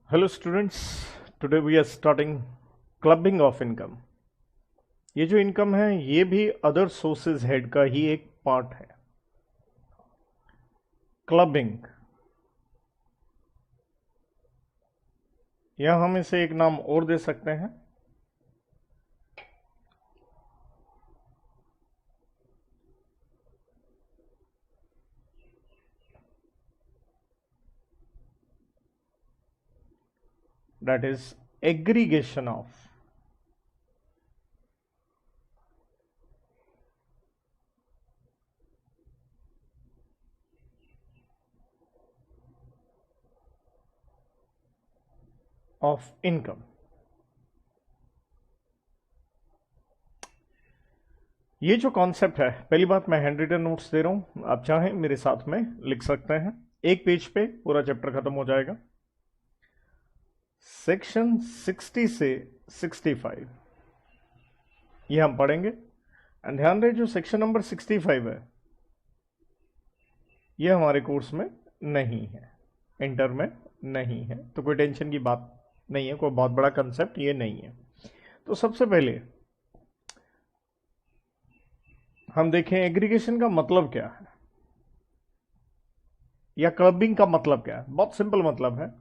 Hello students, today we are starting clubbing of income. ये जो income है ये भी अदर सोर्सेज हेड का ही एक पार्ट है। क्लबिंग, या हम इसे एक नाम और दे सकते हैं, that is aggregation of income. ये जो कॉन्सेप्ट है, पहली बात मैं हैंड रिटन नोट्स दे रहा हूं, आप चाहें मेरे साथ में लिख सकते हैं। एक पेज पे पूरा चैप्टर खत्म हो जाएगा। सेक्शन 60 से 65 ये हम पढ़ेंगे। एंड ध्यान रहे, जो सेक्शन नंबर 65 है ये हमारे कोर्स में नहीं है, इंटर में नहीं है, तो कोई टेंशन की बात नहीं है, कोई बहुत बड़ा कंसेप्ट ये नहीं है। तो सबसे पहले हम देखें एग्रीगेशन का मतलब क्या है, या क्लबिंग का मतलब क्या है। बहुत सिंपल मतलब है,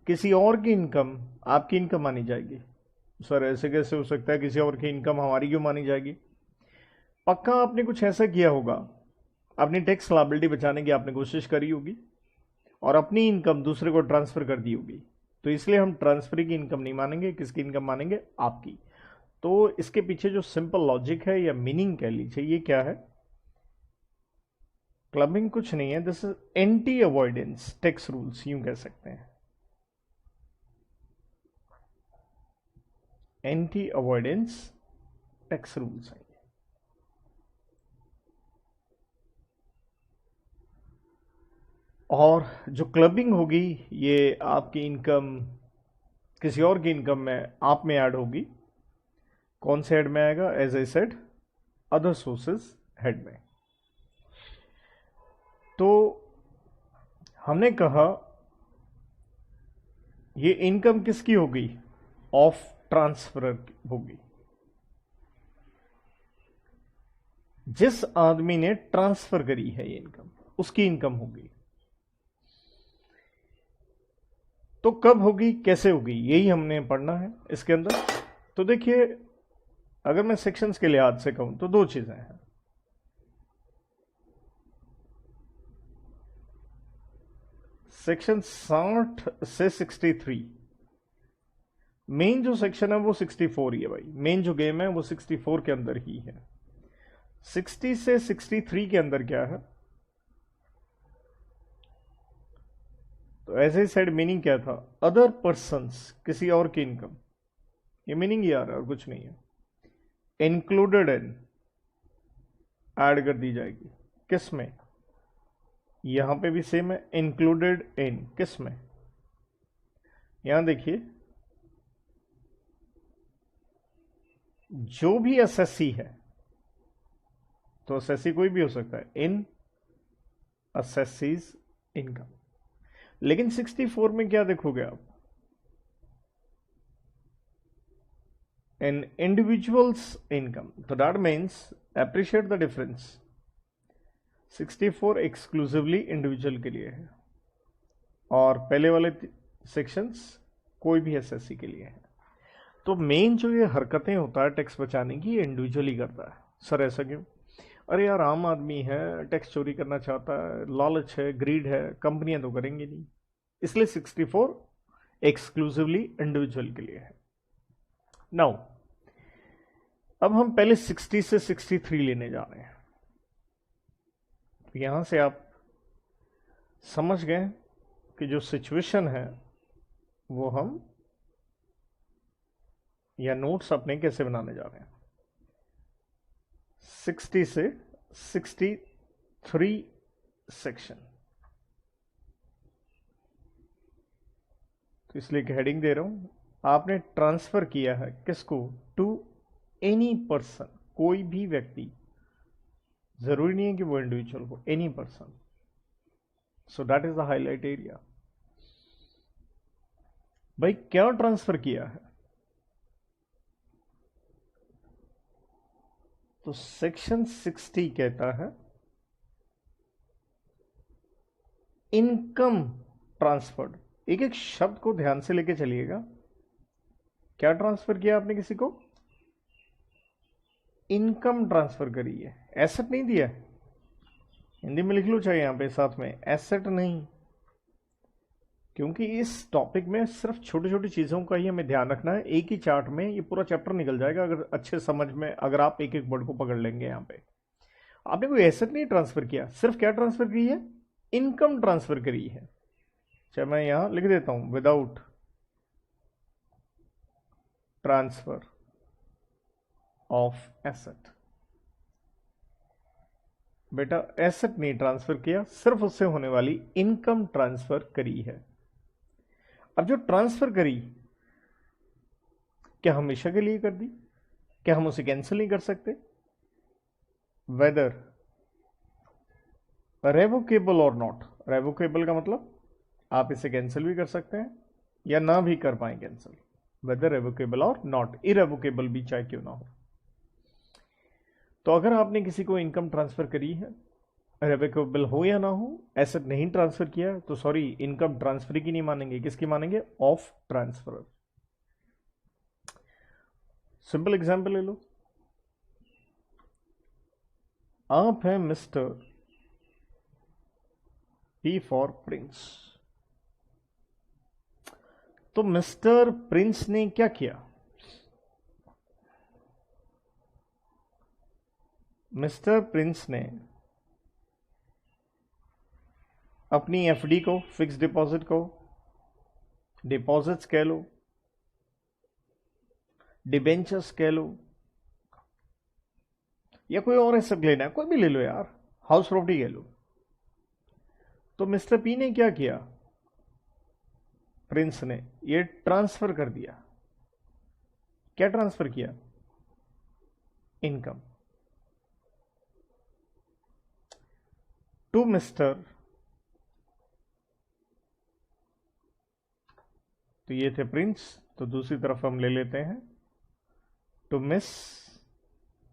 किसी और की इनकम आपकी इनकम मानी जाएगी। सर ऐसे कैसे हो सकता है, किसी और की इनकम हमारी क्यों मानी जाएगी? पक्का आपने कुछ ऐसा किया होगा, अपनी टैक्स लायबिलिटी बचाने की आपने कोशिश करी होगी और अपनी इनकम दूसरे को ट्रांसफर कर दी होगी। तो इसलिए हम ट्रांसफर की इनकम नहीं मानेंगे, किसकी इनकम मानेंगे? आपकी। तो इसके पीछे जो सिंपल लॉजिक है या मीनिंग कह लीजिए, ये क्या है? क्लबिंग कुछ नहीं है, this is anti avoidance tax rules, यूं कह सकते हैं। एंटी अवॉइडेंस टैक्स रूल्स हैं। और जो क्लबिंग होगी ये आपकी इनकम किसी और की इनकम में आप में ऐड होगी। कौन से हेड में आएगा? As I said, other sources head में। तो हमने कहा ये इनकम किसकी होगी? ऑफ ट्रांसफर होगी। जिस आदमी ने ट्रांसफर करी है ये इनकम, उसकी इनकम होगी। तो कब होगी, कैसे होगी, यही हमने पढ़ना है इसके अंदर। तो देखिए, अगर मैं सेक्शंस के लिहाज से कहूं तो दो चीजें हैं। सेक्शन 60 से 63, मेन जो सेक्शन है वो 64 ही है भाई। मेन जो गेम है वो 64 के अंदर ही है। 60 से 63 के अंदर क्या है? तो ऐसे ही साइड मीनिंग क्या था? अदर पर्संस, किसी और की इनकम। ये मीनिंग ही आ रहा है और कुछ नहीं है। इंक्लूडेड इन, ऐड कर दी जाएगी। किस में? यहां पे भी सेम है, इंक्लूडेड इन किस में? यहां देखिए, जो भी एसएससी है, तो एसएससी कोई भी हो सकता है, इन असेसीज इनकम। लेकिन 64 में क्या देखोगे आप? इन इंडिविजुअल्स इनकम। तो that means, appreciate the difference, 64 exclusively individual के लिए है और पहले वाले सेक्शंस कोई भी एसएससी के लिए है। तो मेन जो ये हरकतें होता है टैक्स बचाने की, ये इंडिविजुअली करता है। सर ऐसा क्यों? अरे यार, आम आदमी है, टैक्स चोरी करना चाहता है, लालच है, ग्रीड है, कंपनियां तो करेंगी नहीं, इसलिए 64 एक्सक्लूसिवली इंडिविजुअल के लिए है। नाउ अब हम पहले 60 से 63 लेने जा रहे हैं। तो यहां से आप समझ गए कि जो सिचुएशन है वो हम या नोट्स अपने कैसे बनाने जा रहे हैं। 60 से 63 सेक्शन, तो इसलिए एक हेडिंग दे रहा हूं। आपने ट्रांसफर किया है किसको? टू एनी पर्सन, कोई भी व्यक्ति, जरूरी नहीं है कि वो इंडिविजुअल हो, any person. So that is the highlight area. भाई क्या ट्रांसफर किया है? तो सेक्शन 60 कहता है इनकम ट्रांसफर्ड। एक एक शब्द को ध्यान से लेके चलिएगा। क्या ट्रांसफर किया आपने किसी को? इनकम ट्रांसफर करी है, एसेट नहीं दिया। हिंदी में लिख लो चाहे यहां पे साथ में, एसेट नहीं। क्योंकि इस टॉपिक में सिर्फ छोटी छोटी चीजों का ही हमें ध्यान रखना है। एक ही चार्ट में ये पूरा चैप्टर निकल जाएगा अगर अच्छे समझ में, अगर आप एक एक वर्ड को पकड़ लेंगे। यहां पे आपने कोई एसेट नहीं ट्रांसफर किया, सिर्फ क्या ट्रांसफर की है? इनकम ट्रांसफर करी है। चाहे मैं यहां लिख देता हूं विदाउट ट्रांसफर ऑफ एसेट। बेटा एसेट नहीं ट्रांसफर किया, सिर्फ उससे होने वाली इनकम ट्रांसफर करी है। अब जो ट्रांसफर करी, क्या हमेशा के लिए कर दी? क्या हम उसे कैंसिल नहीं कर सकते? वेदर रेवोकेबल और नॉट। रेवोकेबल का मतलब आप इसे कैंसिल भी कर सकते हैं या ना भी कर पाए कैंसिल। वेदर रेवोकेबल और नॉट, इरेवोकेबल भी चाहे क्यों ना हो। तो अगर आपने किसी को इनकम ट्रांसफर करी है, रेवोकेबल हो या ना हो, एसेट नहीं ट्रांसफर किया, तो सॉरी, इनकम ट्रांसफर की नहीं मानेंगे, किसकी मानेंगे? Of transfer. सिंपल एग्जांपल ले लो। आप हैं मिस्टर पी फॉर प्रिंस। तो मिस्टर प्रिंस ने क्या किया? मिस्टर प्रिंस ने अपनी एफडी को, फिक्स डिपॉजिट को, डिपॉजिट्स कह लो, डिबेंचर्स कह लो, या कोई और एसेट लेना है, कोई भी ले लो यार, हाउस प्रॉपर्टी कह लो। तो मिस्टर पी ने क्या किया? प्रिंस ने ये ट्रांसफर कर दिया। क्या ट्रांसफर किया? Income to mister. तो ये थे प्रिंस, तो दूसरी तरफ हम ले लेते हैं टू मिस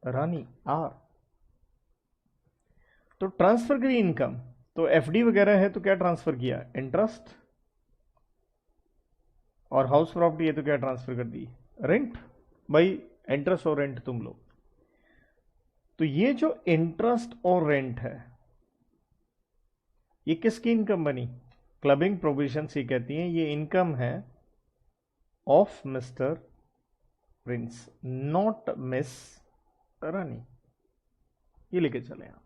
रानी आर। तो ट्रांसफर करी इनकम, तो एफडी वगैरह है तो क्या ट्रांसफर किया? इंटरेस्ट। और हाउस प्रॉपर्टी है तो क्या ट्रांसफर कर दी? रेंट। भाई इंटरेस्ट और रेंट तुम लो। तो ये जो इंटरेस्ट और रेंट है, ये किसकी इनकम बनी? क्लबिंग प्रोविजन ये कहती हैं ये इनकम है of mister Prince, not miss Rani. ये लेके चले आप,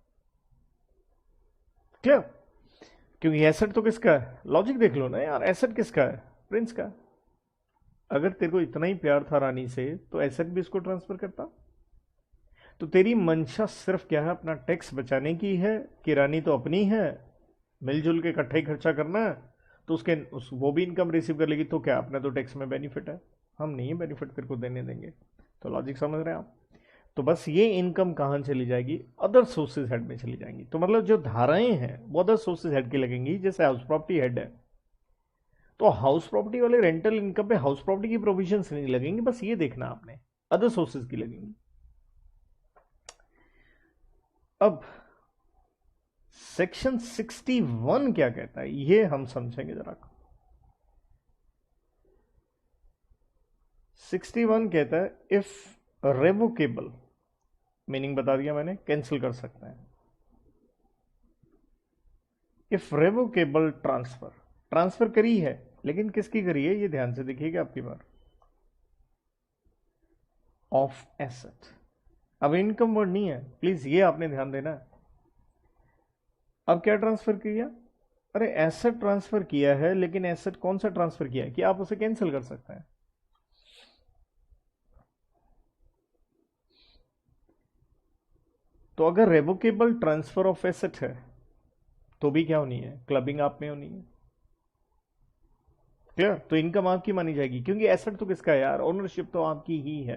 क्लियर? क्योंकि एसेट तो किसका है? लॉजिक देख लो ना यार, एसेट किसका है? प्रिंस का। अगर तेरे को इतना ही प्यार था रानी से तो एसेट भी इसको ट्रांसफर करता। तो तेरी मंशा सिर्फ क्या है? अपना टैक्स बचाने की है कि रानी तो अपनी है, मिलजुल के इकट्ठा ही खर्चा करना है, तो वो भी इनकम रिसीव कर लेगी, तो क्या अपना तो टैक्स में बेनिफिट है, हम नहीं है बेनिफिट तेरे को देने देंगे। तो लॉजिक समझ रहे हैं आप? तो बस ये इनकम कहां चली जाएगी? अदर सोर्सेज हेड में चली जाएंगी। तो मतलब जो धाराएं हैं वो अदर सोर्सेज हेड की लगेंगी। जैसे हाउस प्रॉपर्टी हेड है, तो हाउस प्रॉपर्टी वाले रेंटल इनकम पे हाउस प्रॉपर्टी की प्रोविजंस नहीं लगेंगी, बस ये देखना आपने, अदर सोर्सेज की लगेंगी। अब सेक्शन 61 क्या कहता है ये हम समझेंगे जरा। 61 कहता है इफ रेवोकेबल, मीनिंग बता दिया मैंने, कैंसिल कर सकते हैं। इफ रेवोकेबल ट्रांसफर, ट्रांसफर करी है लेकिन किसकी करी है? ये ध्यान से देखिएगा आपकी बार, ऑफ एसेट। अब इनकम वर्ड नहीं है, प्लीज ये आपने ध्यान देना है। अब क्या ट्रांसफर किया? अरे एसेट ट्रांसफर किया है, लेकिन एसेट कौन सा ट्रांसफर किया है कि आप उसे कैंसिल कर सकते हैं? तो अगर रेवोकेबल ट्रांसफर ऑफ एसेट है तो भी क्या होनी है? क्लबिंग आप में होनी है, क्लियर? तो इनकम आपकी मानी जाएगी, क्योंकि एसेट तो किसका है यार? ओनरशिप तो आपकी ही है।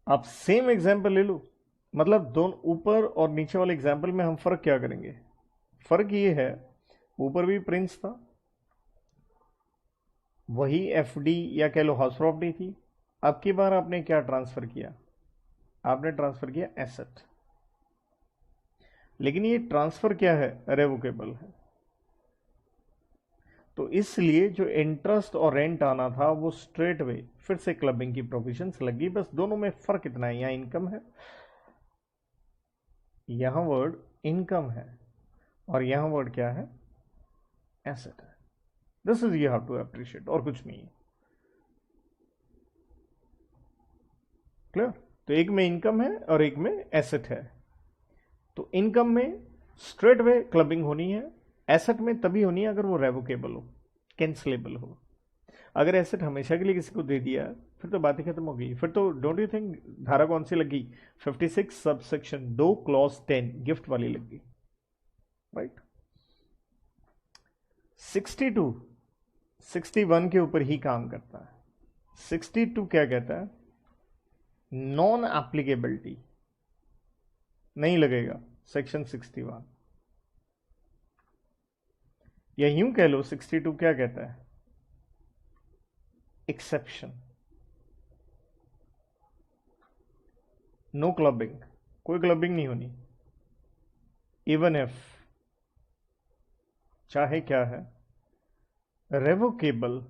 आप सेम एग्जांपल ले लो, मतलब दोनों ऊपर और नीचे वाले एग्जांपल में हम फर्क क्या करेंगे? फर्क ये है, ऊपर भी प्रिंस था, वही एफडी या कह लो हाउस प्रॉपर्टी थी। अब की बार आपने क्या ट्रांसफर किया, आपने ट्रांसफर किया एसेट, लेकिन ये ट्रांसफर क्या है, रेवोकेबल है। तो इसलिए जो इंटरेस्ट और रेंट आना था वो स्ट्रेट वे फिर से क्लबिंग की प्रोविजंस लगी। बस दोनों में फर्क इतना है, यहां इनकम है, यहां वर्ड इनकम है, और यहां वर्ड क्या है, एसेट है। This is you have to appreciate, और कुछ नहीं है। क्लियर? तो एक में इनकम है और एक में एसेट है। तो इनकम में स्ट्रेट वे क्लबिंग होनी है, एसेट में तभी होनी है अगर वो रेवोकेबल हो, कैंसलेबल हो। अगर एसेट हमेशा के लिए किसी को दे दिया फिर तो बात ही खत्म हो गई। फिर तो डोंट यू थिंक धारा कौन सी लगी, 56 सबसेक्शन 2 क्लॉज 10 गिफ्ट वाली लगी, राइट। 62 61 के ऊपर ही काम करता है। 62 क्या कहता है, नॉन एप्लीकेबिलिटी नहीं लगेगा सेक्शन 61, या यूं कह लो 62 क्या कहता है, एक्सेप्शन, नो क्लबिंग, कोई क्लबिंग नहीं होनी। इवन इफ, चाहे क्या है, रेवोकेबल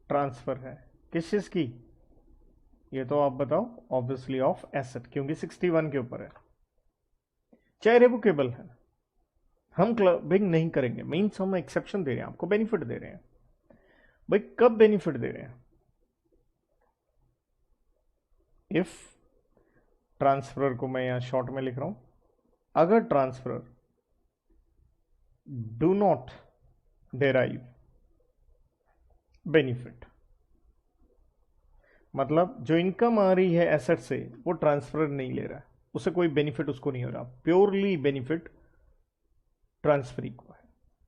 ट्रांसफर है, किस चीज की, ये तो आप बताओ, ऑब्वियसली ऑफ एसेट, क्योंकि 61 के ऊपर है। चाहे रेवोकेबल है, हम क्लबिंग नहीं करेंगे, मीन्स हम एक्सेप्शन दे रहे हैं, आपको बेनिफिट दे रहे हैं। भाई कब बेनिफिट दे रहे हैं, इफ ट्रांसफर को मैं यहां शॉर्ट में लिख रहा हूं, अगर transfer do not derive benefit, मतलब जो इनकम आ रही है एसेट से वो ट्रांसफर नहीं ले रहा है, उसे कोई बेनिफिट उसको नहीं हो रहा, प्योरली बेनिफिट ट्रांसफरी को है,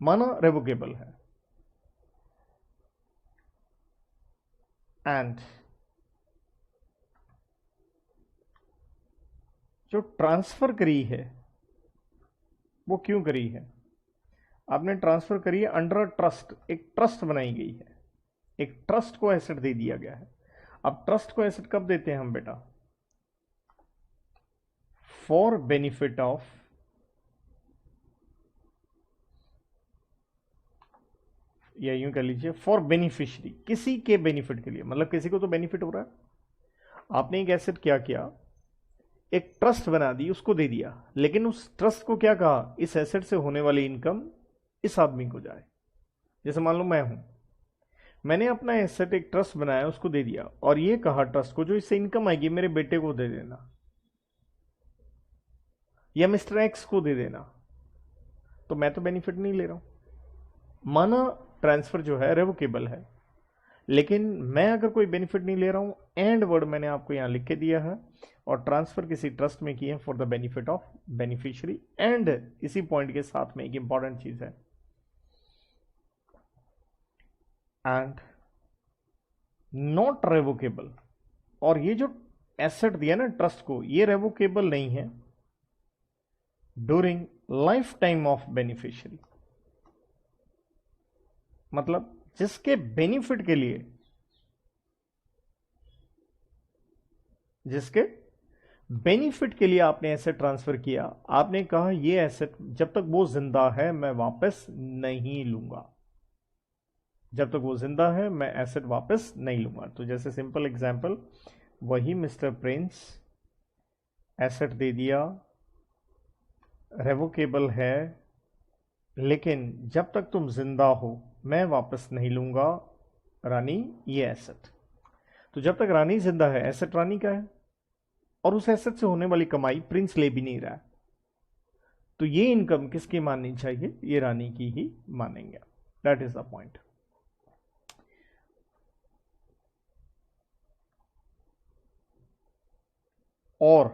माना रेवोकेबल है। एंड जो ट्रांसफर करी है वो क्यों करी है, आपने ट्रांसफर करी है अंडर अ ट्रस्ट, एक ट्रस्ट बनाई गई है, एक ट्रस्ट को एसेट दे दिया गया है। अब ट्रस्ट को एसेट कब देते हैं हम बेटा, फॉर बेनिफिट ऑफ, या यूं कह लीजिए फॉर बेनिफिशियरी, किसी के बेनिफिट के लिए, मतलब किसी को तो बेनिफिट हो रहा है। आपने एक एसेट क्या किया, एक ट्रस्ट बना दी, उसको दे दिया, लेकिन उस ट्रस्ट को क्या कहा, इस एसेट से होने वाली इनकम इस आदमी को जाए। जैसे मान लो मैं हूं, मैंने अपना एसेट एक ट्रस्ट बनाया, उसको दे दिया, और ये कहा ट्रस्ट को जो इससे इनकम आएगी मेरे बेटे को दे देना, या मिस्टर एक्स को दे देना, तो मैं तो बेनिफिट नहीं ले रहा हूं। माना ट्रांसफर जो है रेवोकेबल है, लेकिन मैं अगर कोई बेनिफिट नहीं ले रहा हूं, एंड वर्ड मैंने आपको यहां लिख के दिया है, और ट्रांसफर किसी ट्रस्ट में किए for the benefit of beneficiary. And इसी पॉइंट के साथ में एक इंपॉर्टेंट चीज है, एंड नॉट रेवोकेबल, और ये जो एसेट दिया ना ट्रस्ट को, ये रेवोकेबल नहीं है during life time of beneficiary, मतलब जिसके बेनिफिट के लिए, जिसके बेनिफिट के लिए आपने एसेट ट्रांसफर किया, आपने कहा ये एसेट जब तक वो जिंदा है मैं वापस नहीं लूंगा, जब तक वो जिंदा है मैं एसेट वापस नहीं लूंगा। तो जैसे सिंपल एग्जांपल, वही मिस्टर प्रिंस एसेट दे दिया, रेवोकेबल है, लेकिन जब तक तुम जिंदा हो मैं वापस नहीं लूंगा रानी ये एसेट। तो जब तक रानी जिंदा है एसेट रानी का है, और उस एसेट से होने वाली कमाई प्रिंस ले भी नहीं रहा है, तो ये इनकम किसकी माननी चाहिए, ये रानी की ही मानेंगे। That is the point. और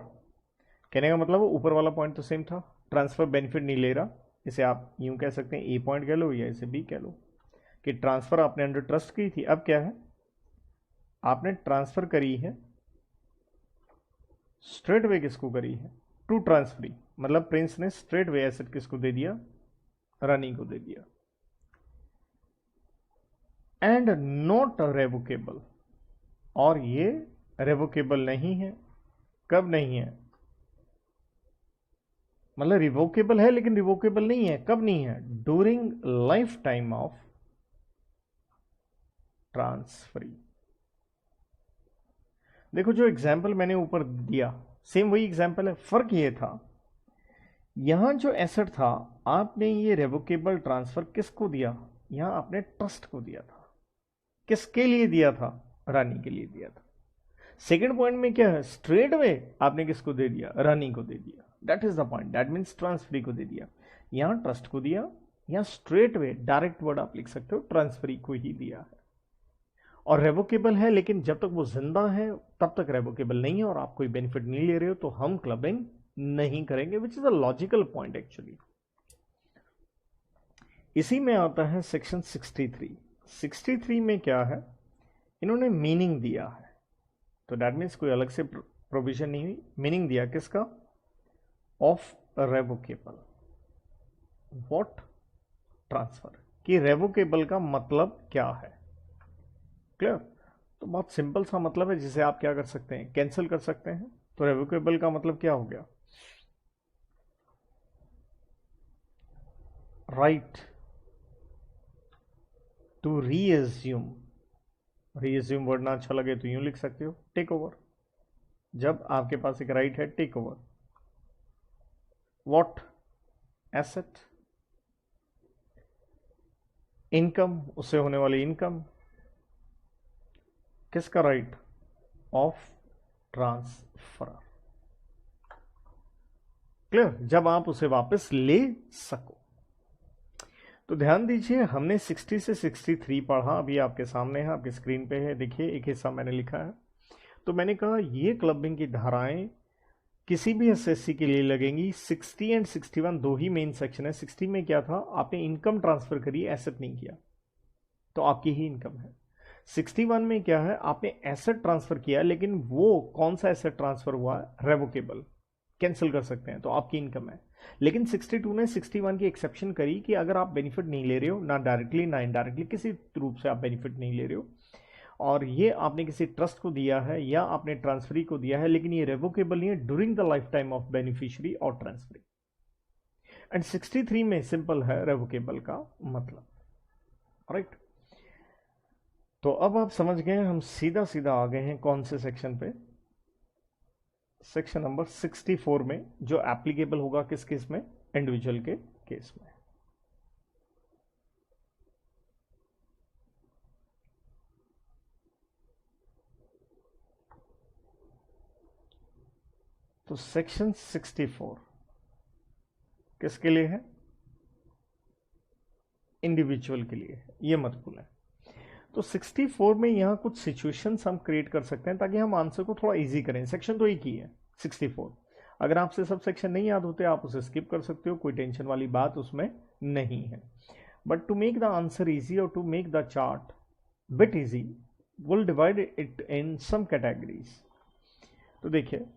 कहने का मतलब ऊपर वाला पॉइंट तो सेम था, ट्रांसफर बेनिफिट नहीं ले रहा, इसे आप यूं कह सकते हैं ए पॉइंट कह लो या इसे बी कह लो, कि ट्रांसफर आपने अंडर ट्रस्ट की थी, अब क्या है, आपने ट्रांसफर करी है स्ट्रेट वे, किसको करी है, टू ट्रांसफरी, मतलब प्रिंस ने स्ट्रेट वे एसेट किसको दे दिया, रानी को दे दिया। एंड नॉट रेवोकेबल, और ये रेवोकेबल नहीं है। कब नहीं है, मतलब रिवोकेबल है लेकिन रिवोकेबल नहीं है। कब नहीं है, during life time of transferee. देखो जो एग्जाम्पल मैंने ऊपर दिया सेम वही एग्जाम्पल है, फर्क ये था यहां जो एसेट था आपने ये रेवोकेबल ट्रांसफर किसको दिया, यहां आपने ट्रस्ट को दिया था। किसके लिए दिया था, रानी के लिए दिया था। सेकेंड पॉइंट में क्या है, स्ट्रेट वे आपने किसको दे दिया, रानी को दे दिया। That is the point, that means transferee को दे दिया। यहां ट्रस्ट को दिया, यहां स्ट्रेट वे डायरेक्ट वर्ड आप लिख सकते हो, ट्रांसफरी को ही दिया है। और रेवोकेबल है लेकिन जब तक वो जिंदा है तब तक रेवोकेबल नहीं है और आप कोई बेनिफिट नहीं ले रहे हो तो हम क्लबिंग नहीं करेंगे, which is a logical point actually. इसी में आता है सेक्शन 63। 63 में क्या है, इन्होंने मीनिंग दिया है, तो दैट मीन्स कोई अलग से प्रोविजन नहीं हुई, मीनिंग दिया किसका, ऑफ रेवोकेबल व्हाट ट्रांसफर, कि रेवोकेबल का मतलब क्या है। क्लियर, तो बहुत सिंपल सा मतलब है जिसे आप क्या कर सकते हैं, कैंसिल कर सकते हैं। तो रेवोकेबल का मतलब क्या हो गया, राइट टू रीएज्यूम। रीएज्यूम वर्ड ना अच्छा लगे तो यूं लिख सकते हो, टेक ओवर। जब आपके पास एक राइट है take over what asset, income, उससे होने वाली इनकम, किसका राइट, ऑफ ट्रांसफर। क्लियर, जब आप उसे वापस ले सको। तो ध्यान दीजिए हमने 60 से 63 पढ़ा, अभी आपके सामने है, आपकी स्क्रीन पे है, देखिए एक हिस्सा मैंने लिखा है। तो मैंने कहा ये क्लबिंग की धाराएं किसी भी एसएससी के लिए लगेंगी। 60 एंड 61 दो ही मेन सेक्शन है। 60 में क्या था, आपने इनकम ट्रांसफर करी, एसेट नहीं किया, तो आपकी ही इनकम है। 61 में क्या है, आपने एसेट ट्रांसफर किया लेकिन वो कौन सा एसेट ट्रांसफर हुआ, रेवोकेबल, कैंसिल कर सकते हैं, तो आपकी इनकम है। लेकिन 62 ने 61 की एक्सेप्शन करी कि अगर आप बेनिफिट नहीं ले रहे हो, ना डायरेक्टली ना इनडायरेक्टली, किसी रूप से आप बेनिफिट नहीं ले रहे हो, और ये आपने किसी ट्रस्ट को दिया है या आपने ट्रांसफरी को दिया है, लेकिन ये रेवोकेबल नहीं है during the life time of beneficiary और ट्रांसफरी। एंड 63 में सिंपल है रेवोकेबल का मतलब, राइट। तो अब आप समझ गए, हम सीधा सीधा आ गए हैं कौन से सेक्शन पे, सेक्शन नंबर 64 में, जो एप्लीकेबल होगा किस केस में, इंडिविजुअल के केस में। तो सेक्शन 64 किसके लिए है, इंडिविजुअल के लिए है, ये मत भूलें। तो 64 में यहां कुछ सिचुएशंस हम क्रिएट कर सकते हैं ताकि हम आंसर को थोड़ा इजी करें। सेक्शन तो एक ही है 64, अगर आपसे सब सेक्शन नहीं याद होते आप उसे स्किप कर सकते हो, कोई टेंशन वाली बात उसमें नहीं है। But to make the answer easy और to make the chart bit easy, will divide it in some categories. तो देखिए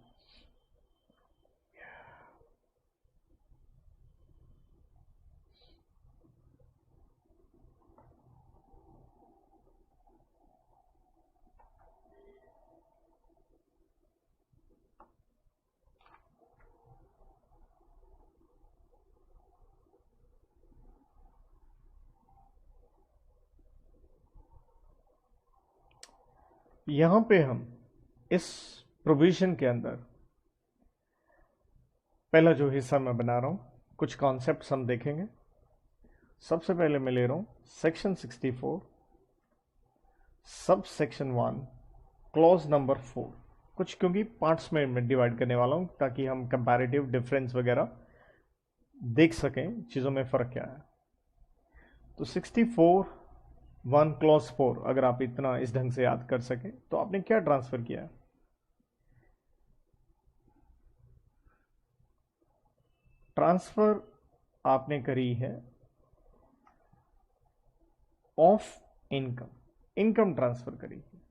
यहां पे हम इस प्रोविजन के अंदर पहला जो हिस्सा मैं बना रहा हूं, कुछ कॉन्सेप्ट्स हम देखेंगे। सबसे पहले मैं ले रहा हूं section 64 sub section 1 clause number 4, कुछ क्योंकि पार्ट्स में मैं डिवाइड करने वाला हूं ताकि हम कंपैरेटिव डिफरेंस वगैरह देख सकें, चीज़ों में फ़र्क क्या है। तो 64 1 क्लॉज 4 अगर आप इतना इस ढंग से याद कर सकें तो आपने क्या ट्रांसफर किया है, ट्रांसफर आपने करी है ऑफ इनकम, इनकम ट्रांसफर करी है।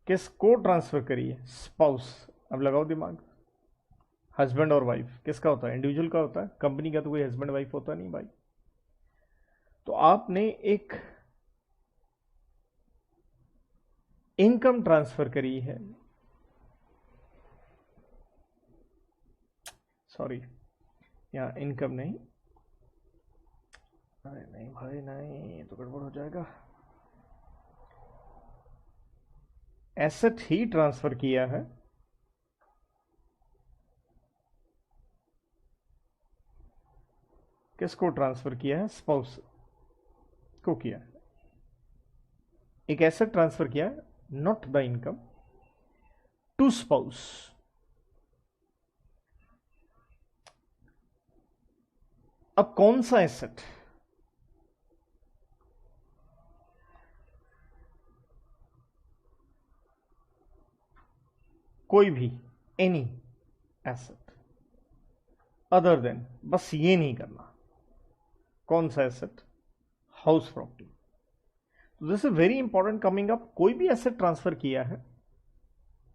किसको ट्रांसफर करी है, स्पाउस। अब लगाओ दिमाग, हस्बैंड और वाइफ किसका होता है? इंडिविजुअल का होता है। कंपनी का तो कोई हस्बैंड वाइफ होता नहीं भाई। तो आपने एक इनकम ट्रांसफर करी है, सॉरी यहाँ इनकम नहीं, अरे नहीं भाई नहीं, तो गड़बड़ हो जाएगा। एसेट ही ट्रांसफर किया है, किसको ट्रांसफर किया है? स्पाउस को किया है। एक एसेट ट्रांसफर किया है, not the income, to spouse. अब कौन सा एसेट? कोई भी, एनी एसेट अदर देन, बस ये नहीं करना। कौन सा एसेट? House property. तो this is very important coming up. कोई भी एसेट ट्रांसफर किया है,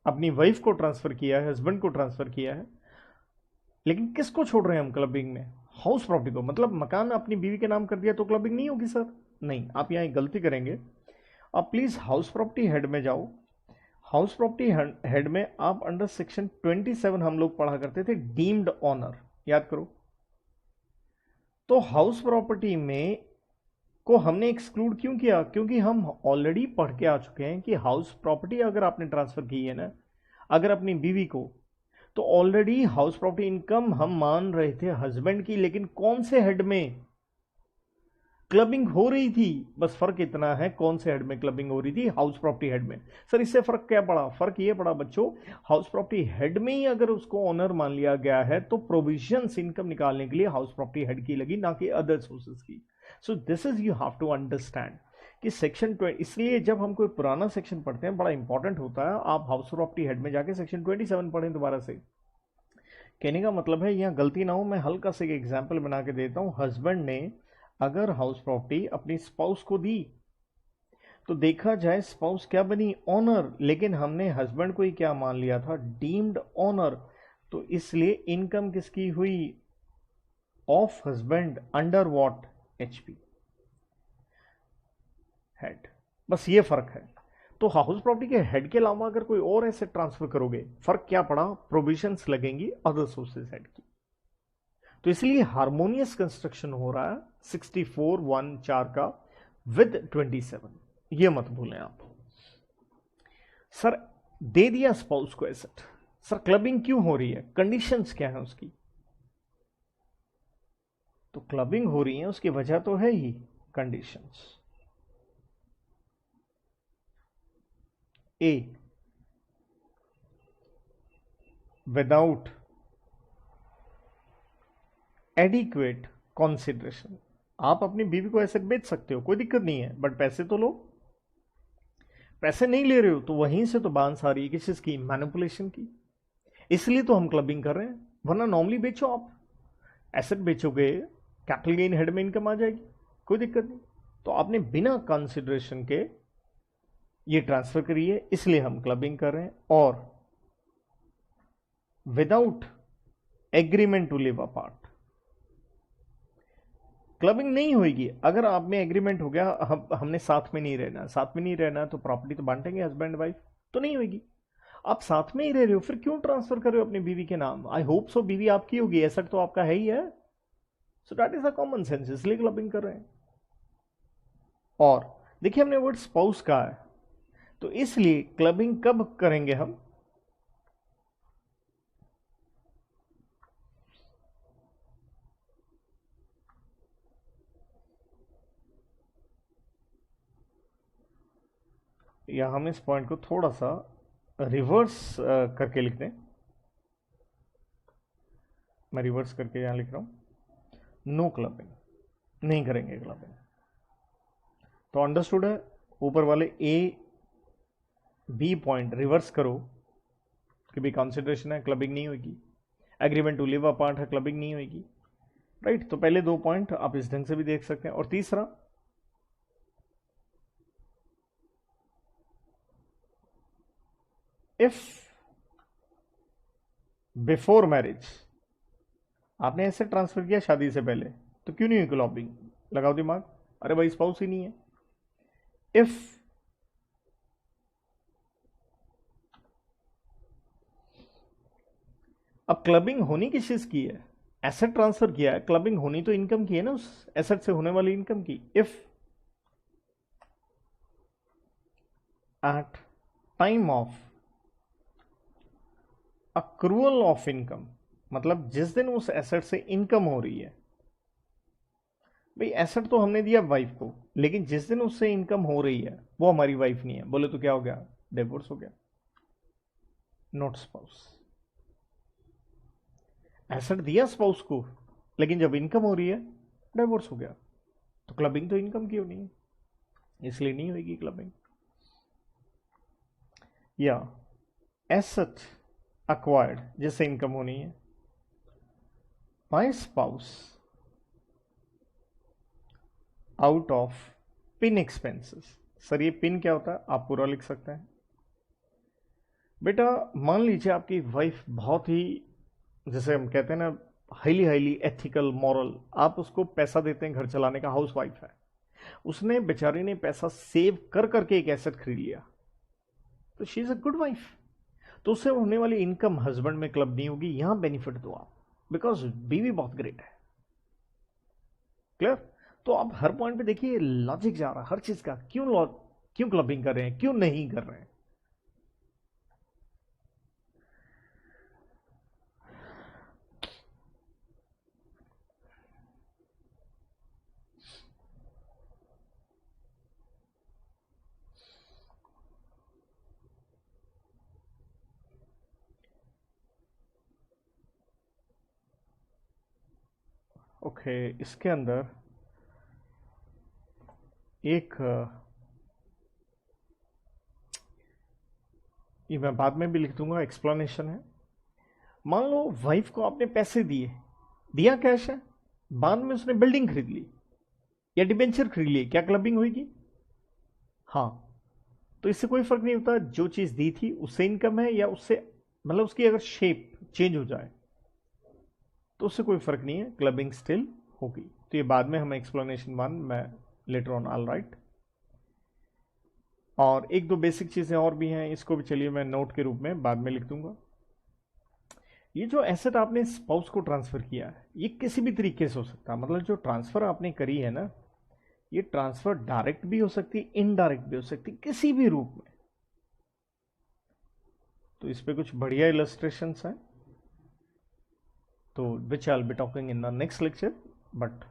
अपनी वाइफ को ट्रांसफर किया है, हस्बैंड को ट्रांसफर किया है, लेकिन किसको छोड़ रहे हैं हम क्लबिंग में? हाउस प्रॉपर्टी को। मतलब मकान अपनी बीवी के नाम कर दिया तो क्लबिंग नहीं होगी सर? नहीं, आप यहां एक गलती करेंगे। आप प्लीज हाउस प्रॉपर्टी हेड में जाओ। हाउस प्रॉपर्टी हेड में आप अंडर सेक्शन 27 हम लोग पढ़ा करते थे, डीम्ड ऑनर, याद करो। तो हाउस प्रॉपर्टी में को हमने एक्सक्लूड क्यों किया? क्योंकि हम ऑलरेडी पढ़ के आ चुके हैं कि हाउस प्रॉपर्टी अगर आपने ट्रांसफर की है ना, अगर अपनी बीवी को, तो ऑलरेडी हाउस प्रॉपर्टी इनकम हम मान रहे थे हस्बैंड की, लेकिन कौन से हेड में क्लबिंग हो रही थी? बस फर्क इतना है कौन से हेड में क्लबिंग हो रही थी, हाउस प्रॉपर्टी हेड में। सर इससे फर्क क्या पड़ा? फर्क ये पड़ा बच्चों, हाउस प्रॉपर्टी हेड में ही अगर उसको ऑनर मान लिया गया है तो प्रोविजंस इनकम निकालने के लिए हाउस प्रॉपर्टी हेड की लगी, ना कि अदर सोर्सेज की। So this is you have to understand कि सेक्शन 20, इसलिए जब हम कोई पुराना सेक्शन पढ़ते हैं बड़ा इंपॉर्टेंट होता है, आप हाउस प्रॉपर्टी हेड में जाके सेक्शन 27 पढ़ें दोबारा से। कहने का मतलब है यहाँ गलती ना हो, मैं हल्का से एक एग्जाम्पल बना के देता हूँ। हस्बैंड ने अगर हाउस प्रॉपर्टी अपनी स्पाउस को दी, तो देखा जाए स्पाउस क्या बनी? ऑनर, लेकिन हमने हस्बैंड को ही क्या मान लिया था? Deemed honour. तो इसलिए इनकम किसकी हुई? Of husband under what? HP head. बस ये फर्क है। तो हाउस प्रॉपर्टी के हेड के अलावा अगर कोई और ऐसे ट्रांसफर करोगे, फर्क क्या पड़ा? प्रोविजंस लगेंगी अदर सोर्सेज हेड की। तो इसलिए हार्मोनियस कंस्ट्रक्शन हो रहा है 64(1)(4) का विद 27। ये मत भूलें आप। सर दे दिया स्पाउस को एसेट, सर क्लबिंग क्यों हो रही है? कंडीशंस क्या है उसकी? तो क्लबिंग हो रही है उसकी वजह तो है ही कंडीशंस। ए, विदाउट एडिक्वेट कॉन्सिडरेशन। आप अपनी बीवी को एसेट बेच सकते हो, कोई दिक्कत नहीं है, बट पैसे तो लो। पैसे नहीं ले रहे हो तो वहीं से तो बांस आ रही है किस चीज की? मैनिपुलेशन की। इसलिए तो हम क्लबिंग कर रहे हैं, वरना नॉर्मली बेचो आप, एसेट बेचोगे कैपिटल गेन हेड में इनकम आ जाएगी, कोई दिक्कत नहीं। तो आपने बिना कंसिडरेशन के ये ट्रांसफर करी है, इसलिए हम क्लबिंग कर रहे हैं। और without agreement to live apart clubbing नहीं होगी। अगर आप में एग्रीमेंट हो गया, हमने साथ में नहीं रहना, साथ में नहीं रहना तो प्रॉपर्टी तो बांटेंगे हस्बैंड वाइफ, तो नहीं होगी। आप साथ में ही रह रहे हो, फिर क्यों ट्रांसफर कर रहे हो अपनी बीवी के नाम? आई होप सो बीवी आपकी होगी, एसेट तो आपका है ही है। So that is a common sense, इसलिए क्लबिंग कर रहे हैं। और देखिए हमने वर्ड स्पाउस कहा है, तो इसलिए क्लबिंग कब करेंगे हम? या हम इस पॉइंट को थोड़ा सा रिवर्स करके लिख दें। मैं रिवर्स करके यहां लिख रहा हूं, नो क्लबिंग, नहीं करेंगे क्लबिंग। तो अंडरस्टूड है? ऊपर वाले ए बी पॉइंट रिवर्स करो कि भी कंसिडरेशन है, क्लबिंग नहीं होगी। एग्रीमेंट टू लिव अपार्ट है, क्लबिंग नहीं होगी। राइट, तो पहले दो पॉइंट आप इस ढंग से भी देख सकते हैं। और तीसरा, इफ बिफोर मैरिज आपने एसेट ट्रांसफर किया शादी से पहले, तो क्यों नहीं हुई क्लबिंग? लगाओ दिमाग। अरे भाई स्पाउस ही नहीं है। इफ अब क्लबिंग होनी किस चीज की है? एसेट ट्रांसफर किया है, क्लबिंग होनी तो इनकम की है ना, उस एसेट से होने वाली इनकम की। If at time of accrual of income, मतलब जिस दिन उस एसेट से इनकम हो रही है। भाई एसेट तो हमने दिया वाइफ को, लेकिन जिस दिन उससे इनकम हो रही है वो हमारी वाइफ नहीं है, बोले तो क्या हो गया? डिवोर्स हो गया, नॉट स्पाउस। एसेट दिया स्पाउस को, लेकिन जब इनकम हो रही है डिवोर्स हो गया। तो क्लबिंग तो इनकम की होनी है, इसलिए नहीं होगी क्लबिंग। या एसेट अक्वायर्ड जिससे इनकम होनी है by spouse out of pin expenses. Sir ये पिन क्या होता है, आप पूरा लिख सकते हैं। बेटा मान लीजिए आपकी वाइफ बहुत ही, जैसे हम कहते हैं ना, हाईली हाईली एथिकल मॉरल, आप उसको पैसा देते हैं घर चलाने का, हाउस वाइफ है, उसने बेचारी ने पैसा सेव कर करके एक एसेट खरीद लिया, तो she is a good wife. तो उससे होने वाली इनकम हस्बैंड में क्लब नहीं होगी, यहां बेनिफिट दो आप, बिकॉज बीवी बहुत ग्रेट है। क्लियर? तो आप हर पॉइंट पे देखिए लॉजिक जा रहा है हर चीज का, क्यों क्लबिंग कर रहे हैं, क्यों नहीं कर रहे हैं। ओके, इसके अंदर एक ये मैं बाद में भी लिख दूंगा, एक्सप्लेनेशन है। मान लो वाइफ को आपने पैसे दिए, दिया कैश है, बाद में उसने बिल्डिंग खरीद ली या डिबेंचर खरीद ली, क्या क्लबिंग होगी? हाँ। तो इससे कोई फर्क नहीं होता, जो चीज दी थी उससे इनकम है या उससे, मतलब उसकी अगर शेप चेंज हो जाए तो उससे कोई फर्क नहीं है, क्लबिंग स्टिल होगी। तो ये बाद में हम एक्सप्लेनेशन वन मैं लेटर ऑन ऑल राइट। और एक दो बेसिक चीजें और भी हैं, इसको भी चलिए मैं नोट के रूप में बाद में लिख दूंगा। ये जो एसेट आपने स्पाउस को ट्रांसफर किया है, ये किसी भी तरीके से हो सकता है, मतलब जो ट्रांसफर आपने करी है ना, ये ट्रांसफर डायरेक्ट भी हो सकती है, इनडायरेक्ट भी हो सकती है, किसी भी रूप में। तो इस पे कुछ बढ़िया इलस्ट्रेशंस हैं, तो which I will be talking in the next lecture, but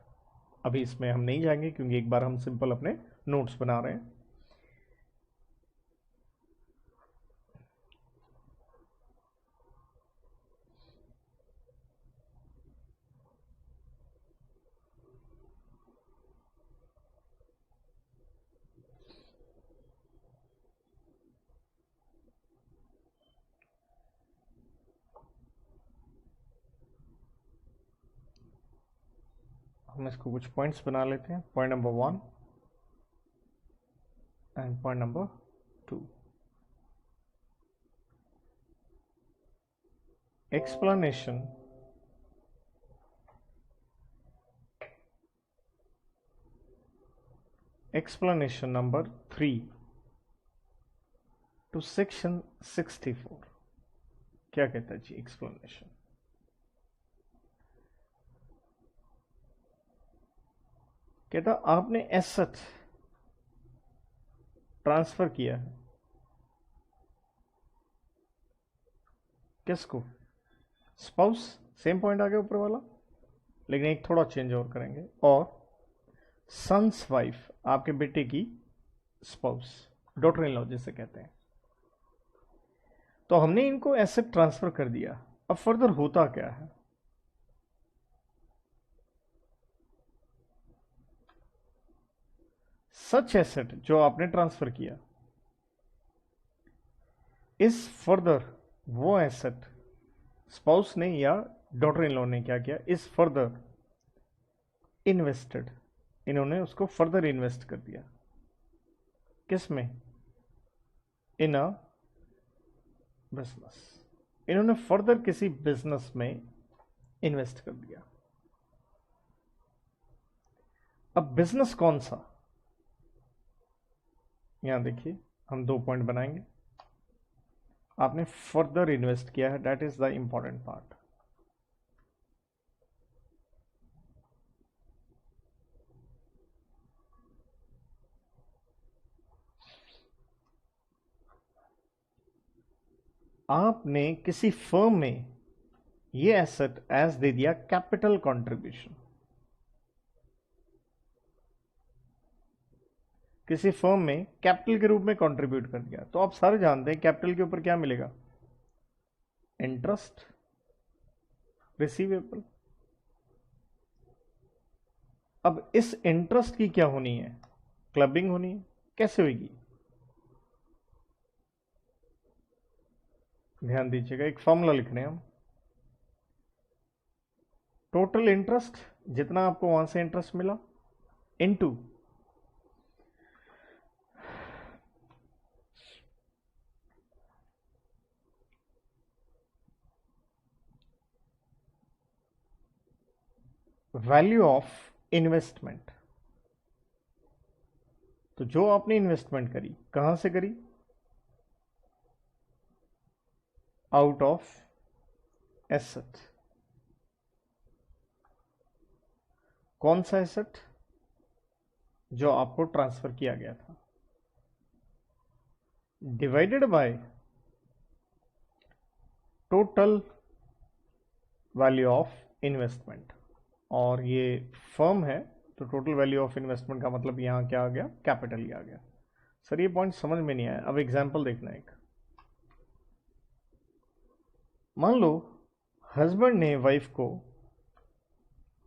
अभी इसमें हम नहीं जाएंगे क्योंकि एक बार हम सिंपल अपने नोट्स बना रहे हैं। हम इसको कुछ पॉइंट्स बना लेते हैं, point number 1 and point number 2। explanation explanation number 3 to section 64। क्या कहता है जी एक्सप्लेनेशन? कहता आपने एसेट ट्रांसफर किया है, किसको? स्पाउस। सेम पॉइंट आ गया ऊपर वाला, लेकिन एक थोड़ा चेंज और करेंगे, और सन्स वाइफ, आपके बेटे की स्पाउस, डॉटर इन लॉ जिसे कहते हैं। तो हमने इनको एसेट ट्रांसफर कर दिया, अब फर्दर होता क्या है? सच एसेट जो आपने ट्रांसफर किया इस फर्दर, वो एसेट स्पाउस ने या डॉटर इन लॉ ने क्या किया, इस फर्दर इन्वेस्टेड, इन्होंने उसको फर्दर इन्वेस्ट कर दिया, किस में? इन अ बिजनेस, इन्होंने फर्दर किसी बिजनेस में इन्वेस्ट कर दिया। अब बिजनेस कौन सा, यहां देखिए हम 2 पॉइंट बनाएंगे। आपने फर्दर इन्वेस्ट किया है, that is the important part. आपने किसी फर्म में ये एसेट एज दे दिया कैपिटल कंट्रीब्यूशन। किसी फर्म में कैपिटल के रूप में कंट्रीब्यूट कर दिया, तो आप सारे जानते हैं कैपिटल के ऊपर क्या मिलेगा, इंटरेस्ट रिसीवेबल। अब इस इंटरेस्ट की क्या होनी है, क्लबिंग होनी है। कैसे होगी, ध्यान दीजिएगा, एक फॉर्मूला लिख रहे हैं हम। टोटल इंटरेस्ट जितना आपको वहां से इंटरेस्ट मिला इनटू वैल्यू ऑफ इन्वेस्टमेंट। तो जो आपने इन्वेस्टमेंट करी कहां से करी, आउट ऑफ एसेट। कौन सा एसेट, जो आपको ट्रांसफर किया गया था, divided by total value of investment. और ये फर्म है तो टोटल वैल्यू ऑफ इन्वेस्टमेंट का मतलब यहां क्या आ गया, कैपिटल ही आ गया। सर ये पॉइंट समझ में नहीं आया, अब एग्जांपल देखना एक। मान लो हस्बैंड ने वाइफ को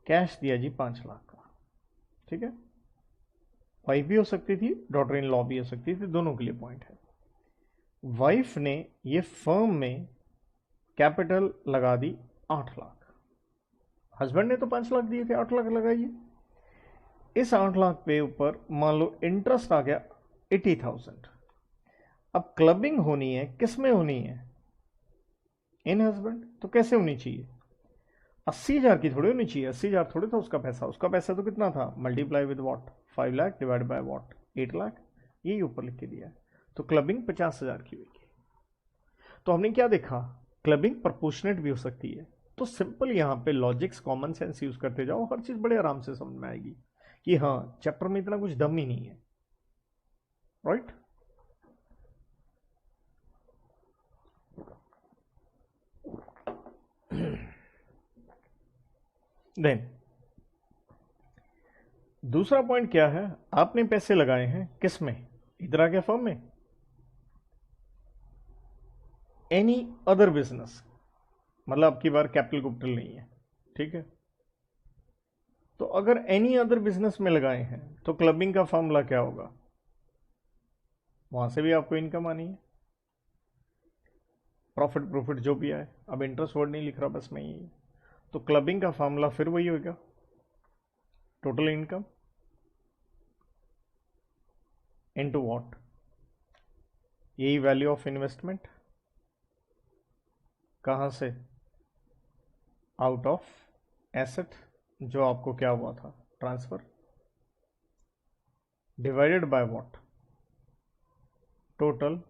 कैश दिया जी 5 लाख का, ठीक है। वाइफ भी हो सकती थी, डॉटर इन लॉ भी हो सकती थी, दोनों के लिए पॉइंट है। वाइफ ने ये फर्म में कैपिटल लगा दी 8 लाख, हस्बैंड ने तो 5 लाख दिए थे, 8 लाख लगाइए। इस 8 लाख पे ऊपर मान लो इंटरेस्ट आ गया 80,000। अब क्लबिंग होनी है, किस में होनी है, इन हस्बैंड। तो कैसे होनी चाहिए, 80,000 की थोड़ी होनी चाहिए, 80,000 थोड़ी था उसका पैसा। उसका पैसा तो कितना था, multiply with what, 5 lakh divide by what, 8 lakh. यही ऊपर लिख के दिया है। तो क्लबिंग 50,000 की हुई। तो हमने क्या देखा, क्लबिंग प्रोपोर्शनेट भी हो सकती है। तो सिंपल यहां पे लॉजिक्स कॉमन सेंस यूज करते जाओ, हर चीज बड़े आराम से समझ में आएगी कि हाँ चैप्टर में इतना कुछ दम ही नहीं है, राइट। देन दूसरा पॉइंट क्या है, आपने पैसे लगाए हैं किस में, इधर आ गया फर्म में, एनी अदर बिजनेस, मतलब आपकी बार कैपिटल कुपिटल नहीं है, ठीक है। तो अगर एनी अदर बिजनेस में लगाए हैं तो क्लबिंग का फॉर्मूला क्या होगा, वहां से भी आपको इनकम आनी है, प्रॉफिट प्रॉफिट जो भी आए। अब इंटरेस्ट वर्ड नहीं लिख रहा, बस मैं ही। तो क्लबिंग का फॉर्मूला फिर वही होगा, टोटल इनकम इनटू व्हाट, यही वैल्यू ऑफ इन्वेस्टमेंट, कहां से, आउट ऑफ एसेट, जो आपको क्या हुआ था, transfer, divided by what, total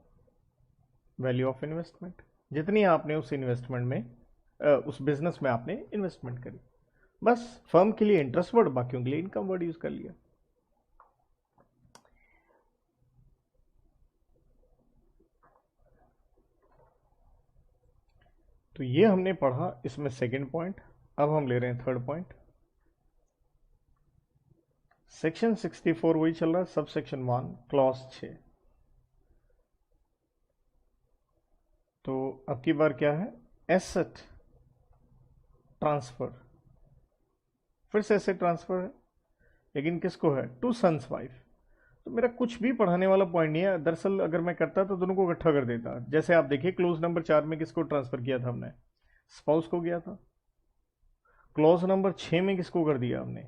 value of investment, जितनी आपने उस इन्वेस्टमेंट में उस बिजनेस में आपने इन्वेस्टमेंट करी। बस फर्म के लिए इंटरेस्ट वर्ड, बाकियों के लिए इनकम वर्ड यूज कर लिया। तो ये हमने पढ़ा इसमें सेकंड पॉइंट। अब हम ले रहे हैं थर्ड पॉइंट। सेक्शन 64 वही चल रहा है, सब सेक्शन 1 क्लॉज 6। तो अब की बार क्या है, एसेट ट्रांसफर, फिर से एसेट ट्रांसफर है, लेकिन किसको है, टू सन्स वाइफ। तो मेरा कुछ भी पढ़ाने वाला पॉइंट नहीं है दरअसल। अगर मैं करता तो दोनों को इकट्ठा कर देता। जैसे आप देखिए क्लोज नंबर 4 में किसको ट्रांसफर किया था हमने, स्पाउस को किया था। क्लोज नंबर 6 में किसको कर दिया हमने,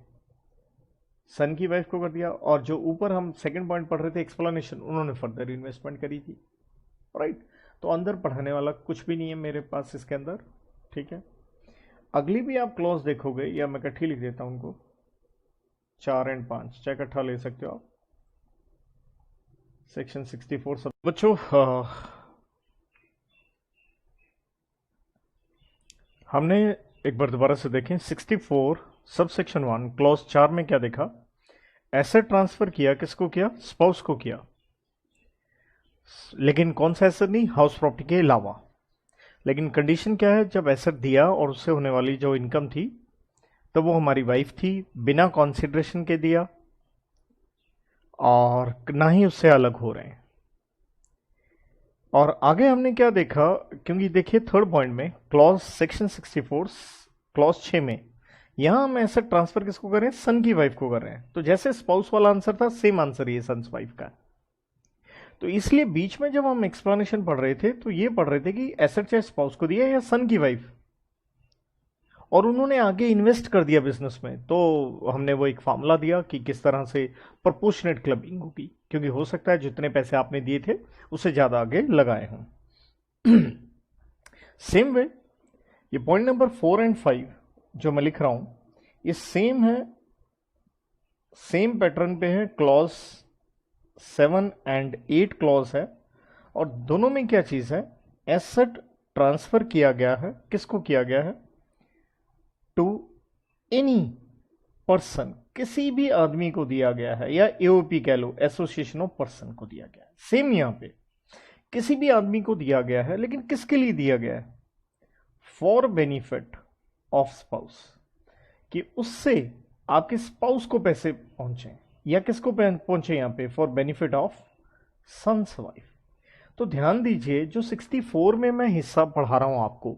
सन की वाइफ को कर दिया। और जो ऊपर हम सेकंड पॉइंट पढ़ रहे थे एक्सप्लेनेशन, उन्होंने फर्दर इन्वेस्टमेंट करी थी, राइट। तो अंदर पढ़ाने वाला कुछ भी नहीं है मेरे पास इसके अंदर। ठीक है, अगली भी आप क्लॉज देखोगे, या मैं इकट्ठी लिख देता हूं उनको, 4 और 5 चाहे इकट्ठा ले सकते हो आप। सेक्शन 64 सब बच्चों, हमने एक बार दोबारा से देखें 64 सब सेक्शन 1 क्लॉज 4 में क्या देखा? एसेट ट्रांसफर किया, किसको किया? स्पाउस को किया, लेकिन कौन सा एसेट नहीं? हाउस प्रॉपर्टी के अलावा। लेकिन कंडीशन क्या है? जब एसेट दिया और उससे होने वाली जो इनकम थी, तो वो हमारी वाइफ थी, बिना कॉन्सिडरेशन के दिया और ना ही उससे अलग हो रहे हैं। और आगे हमने क्या देखा, क्योंकि देखिए थर्ड पॉइंट में क्लॉज सेक्शन 64 क्लॉज 6 में यहां हम एसेट ट्रांसफर किसको कर रहे हैं? सन की वाइफ को कर रहे हैं। तो जैसे स्पाउस वाला आंसर था, सेम आंसर ये सन्स वाइफ का है। तो इसलिए बीच में जब हम एक्सप्लेनेशन पढ़ रहे थे तो ये पढ़ रहे थे कि एसेट चाहे स्पाउस को दिया या सन की वाइफ, और उन्होंने आगे इन्वेस्ट कर दिया बिजनेस में, तो हमने वो एक फार्मूला दिया कि किस तरह से प्रोपोर्शनेट क्लबिंग होगी, क्योंकि हो सकता है जितने पैसे आपने दिए थे उससे ज्यादा आगे लगाए हों। सेम वे ये पॉइंट नंबर 4 और 5 जो मैं लिख रहा हूं, ये सेम है, सेम पैटर्न पे है। क्लॉज 7 और 8 क्लॉज है, और दोनों में क्या चीज है? एसेट ट्रांसफर किया गया है, किसको किया गया है? टू एनी पर्सन, किसी भी आदमी को दिया गया है, या एओपी कह लो, एसोसिएशन ऑफ पर्सन को दिया गया है। सेम यहां पे किसी भी आदमी को दिया गया है, लेकिन किसके लिए दिया गया है? फॉर बेनिफिट ऑफ स्पाउस, कि उससे आपके स्पाउस को पैसे पहुंचे, या किसको पहुंचे यहां पे? For benefit of sons wife. तो ध्यान दीजिए, जो 64 में मैं हिस्सा पढ़ा रहा हूं आपको,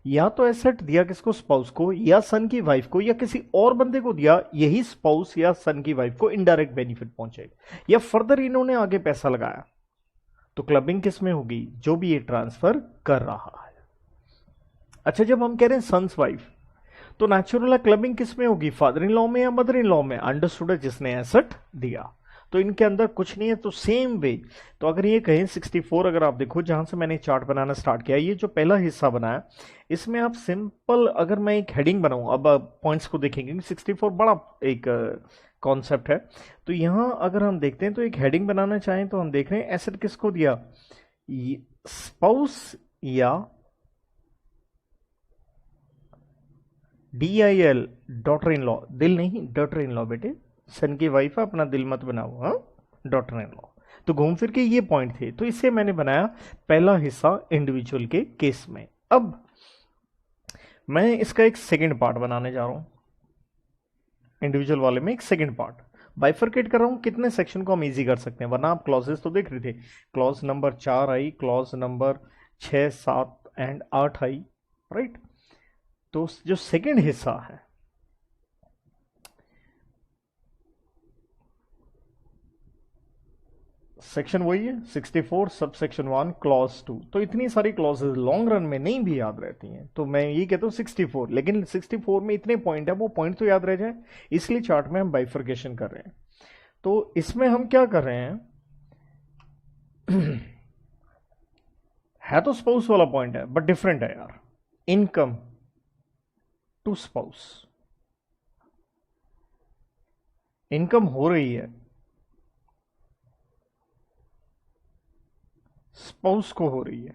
या तो एसेट दिया किसको? स्पाउस को, या सन की वाइफ को, या किसी और बंदे को दिया, यही स्पाउस या सन की वाइफ को इनडायरेक्ट बेनिफिट पहुंचेगा, या फर्दर इन्होंने आगे पैसा लगाया, तो क्लबिंग किस में होगी? जो भी ये ट्रांसफर कर रहा है। अच्छा, जब हम कह रहे हैं सन्स वाइफ, तो नेचुरल है क्लबिंग किस में होगी? फादर इन लॉ में या मदर इन लॉ में? अंडरस्टूड है, जिसने एसेट दिया। तो इनके अंदर कुछ नहीं है। तो सेम वे, तो अगर ये कहें 64, अगर आप देखो जहां से मैंने चार्ट बनाना स्टार्ट किया, ये जो पहला हिस्सा बनाया, इसमें आप सिंपल, अगर मैं एक हेडिंग बनाऊं, अब पॉइंट्स को देखेंगे, 64 बड़ा एक कॉन्सेप्ट है। तो यहां अगर हम देखते हैं, तो एक हेडिंग बनाना चाहें तो हम देख रहे हैं एसेट किसको दिया? स्पाउस या DIL, डॉटर इन लॉ, दिल नहीं, डॉटर इन लॉ बेटे, सन की वाइफ है, अपना दिल मत बनाओ, हाँ, डॉटर इन लॉ। तो घूम फिर के ये पॉइंट थे, तो इसे मैंने बनाया पहला हिस्सा इंडिविजुअल के केस में। अब मैं इसका एक सेकंड पार्ट बनाने जा रहा हूं, इंडिविजुअल वाले में एक सेकंड पार्ट बाइफरकेट कर रहा हूं। कितने सेक्शन को हम इजी कर सकते हैं, वरना आप क्लॉजेस तो देख रहे थे, क्लॉज नंबर 4 आई, क्लॉज नंबर 6, 7 और 8 आई, राइट। तो जो सेकंड हिस्सा है, सेक्शन वही है 64 सब सेक्शन 1 क्लॉज 2। तो इतनी सारी क्लॉजेज लॉन्ग रन में नहीं भी याद रहती हैं, तो मैं ये कहता हूँ 64, लेकिन 64 में इतने पॉइंट है, वो पॉइंट तो याद रह जाए, इसलिए चार्ट में हम बाइफर्केशन कर रहे हैं। तो इसमें हम क्या कर रहे हैं, है तो स्पाउस वाला पॉइंट है, बट डिफरेंट है यार। इनकम टू स्पाउस, इनकम हो रही है, स्पाउस को हो रही है,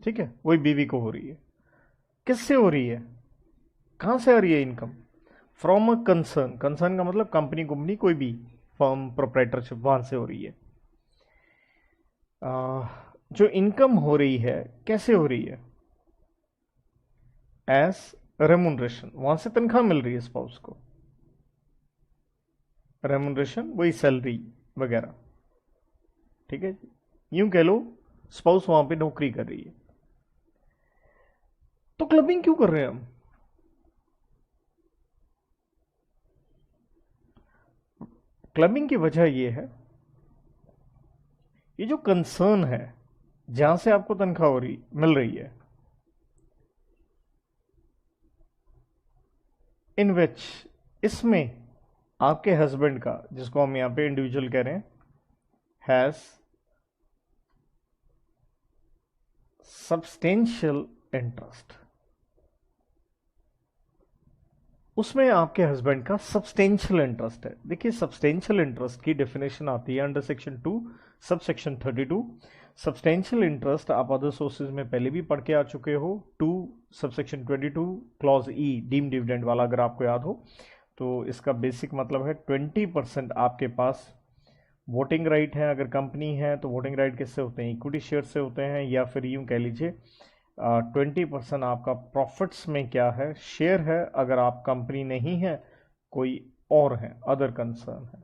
ठीक है, वही बीवी को हो रही है। किससे हो रही है? कहां से आ रही है income? From a concern, concern का मतलब कंपनी, कंपनी कोई भी फर्म, प्रोप्राइटरशिप, वहां से हो रही है। जो इनकम हो रही है, कैसे हो रही है? एज रेमुनरेशन, वहां से तनख्वाह मिल रही है स्पाउस को, रेमुनरेशन वही सैलरी वगैरह, ठीक है, यूं कह लो स्पाउस वहां पे नौकरी कर रही है। तो क्लबिंग क्यों कर रहे हैं हम? क्लबिंग की वजह यह है, ये जो कंसर्न है जहां से आपको तनख्वाह हो रही मिल रही है, इन विच, इसमें आपके हस्बैंड का, जिसको हम यहां पे इंडिविजुअल कह रहे हैं, हैज सब्सटेंशियल इंटरेस्ट, उसमें आपके हस्बैंड का सब्सटेंशियल इंटरेस्ट है। देखिए सब्सटेंशियल इंटरेस्ट की डेफिनेशन आती है अंडर सेक्शन 2 सब सेक्शन 32। सब्सटेंशियल इंटरेस्ट आप अदर सोर्सेज में पहले भी पढ़ के आ चुके हो, 2 सब section 22 clause E deem dividend वाला, अगर आपको याद हो तो इसका बेसिक मतलब है 20% आपके पास वोटिंग राइट है। अगर कंपनी है तो वोटिंग राइट किससे होते हैं, इक्विटी शेयर से होते हैं, या फिर यूं कह लीजिए 20% आपका प्रॉफिट्स में क्या है, शेयर है। अगर आप कंपनी नहीं है, कोई और है, अदर कंसर्न है,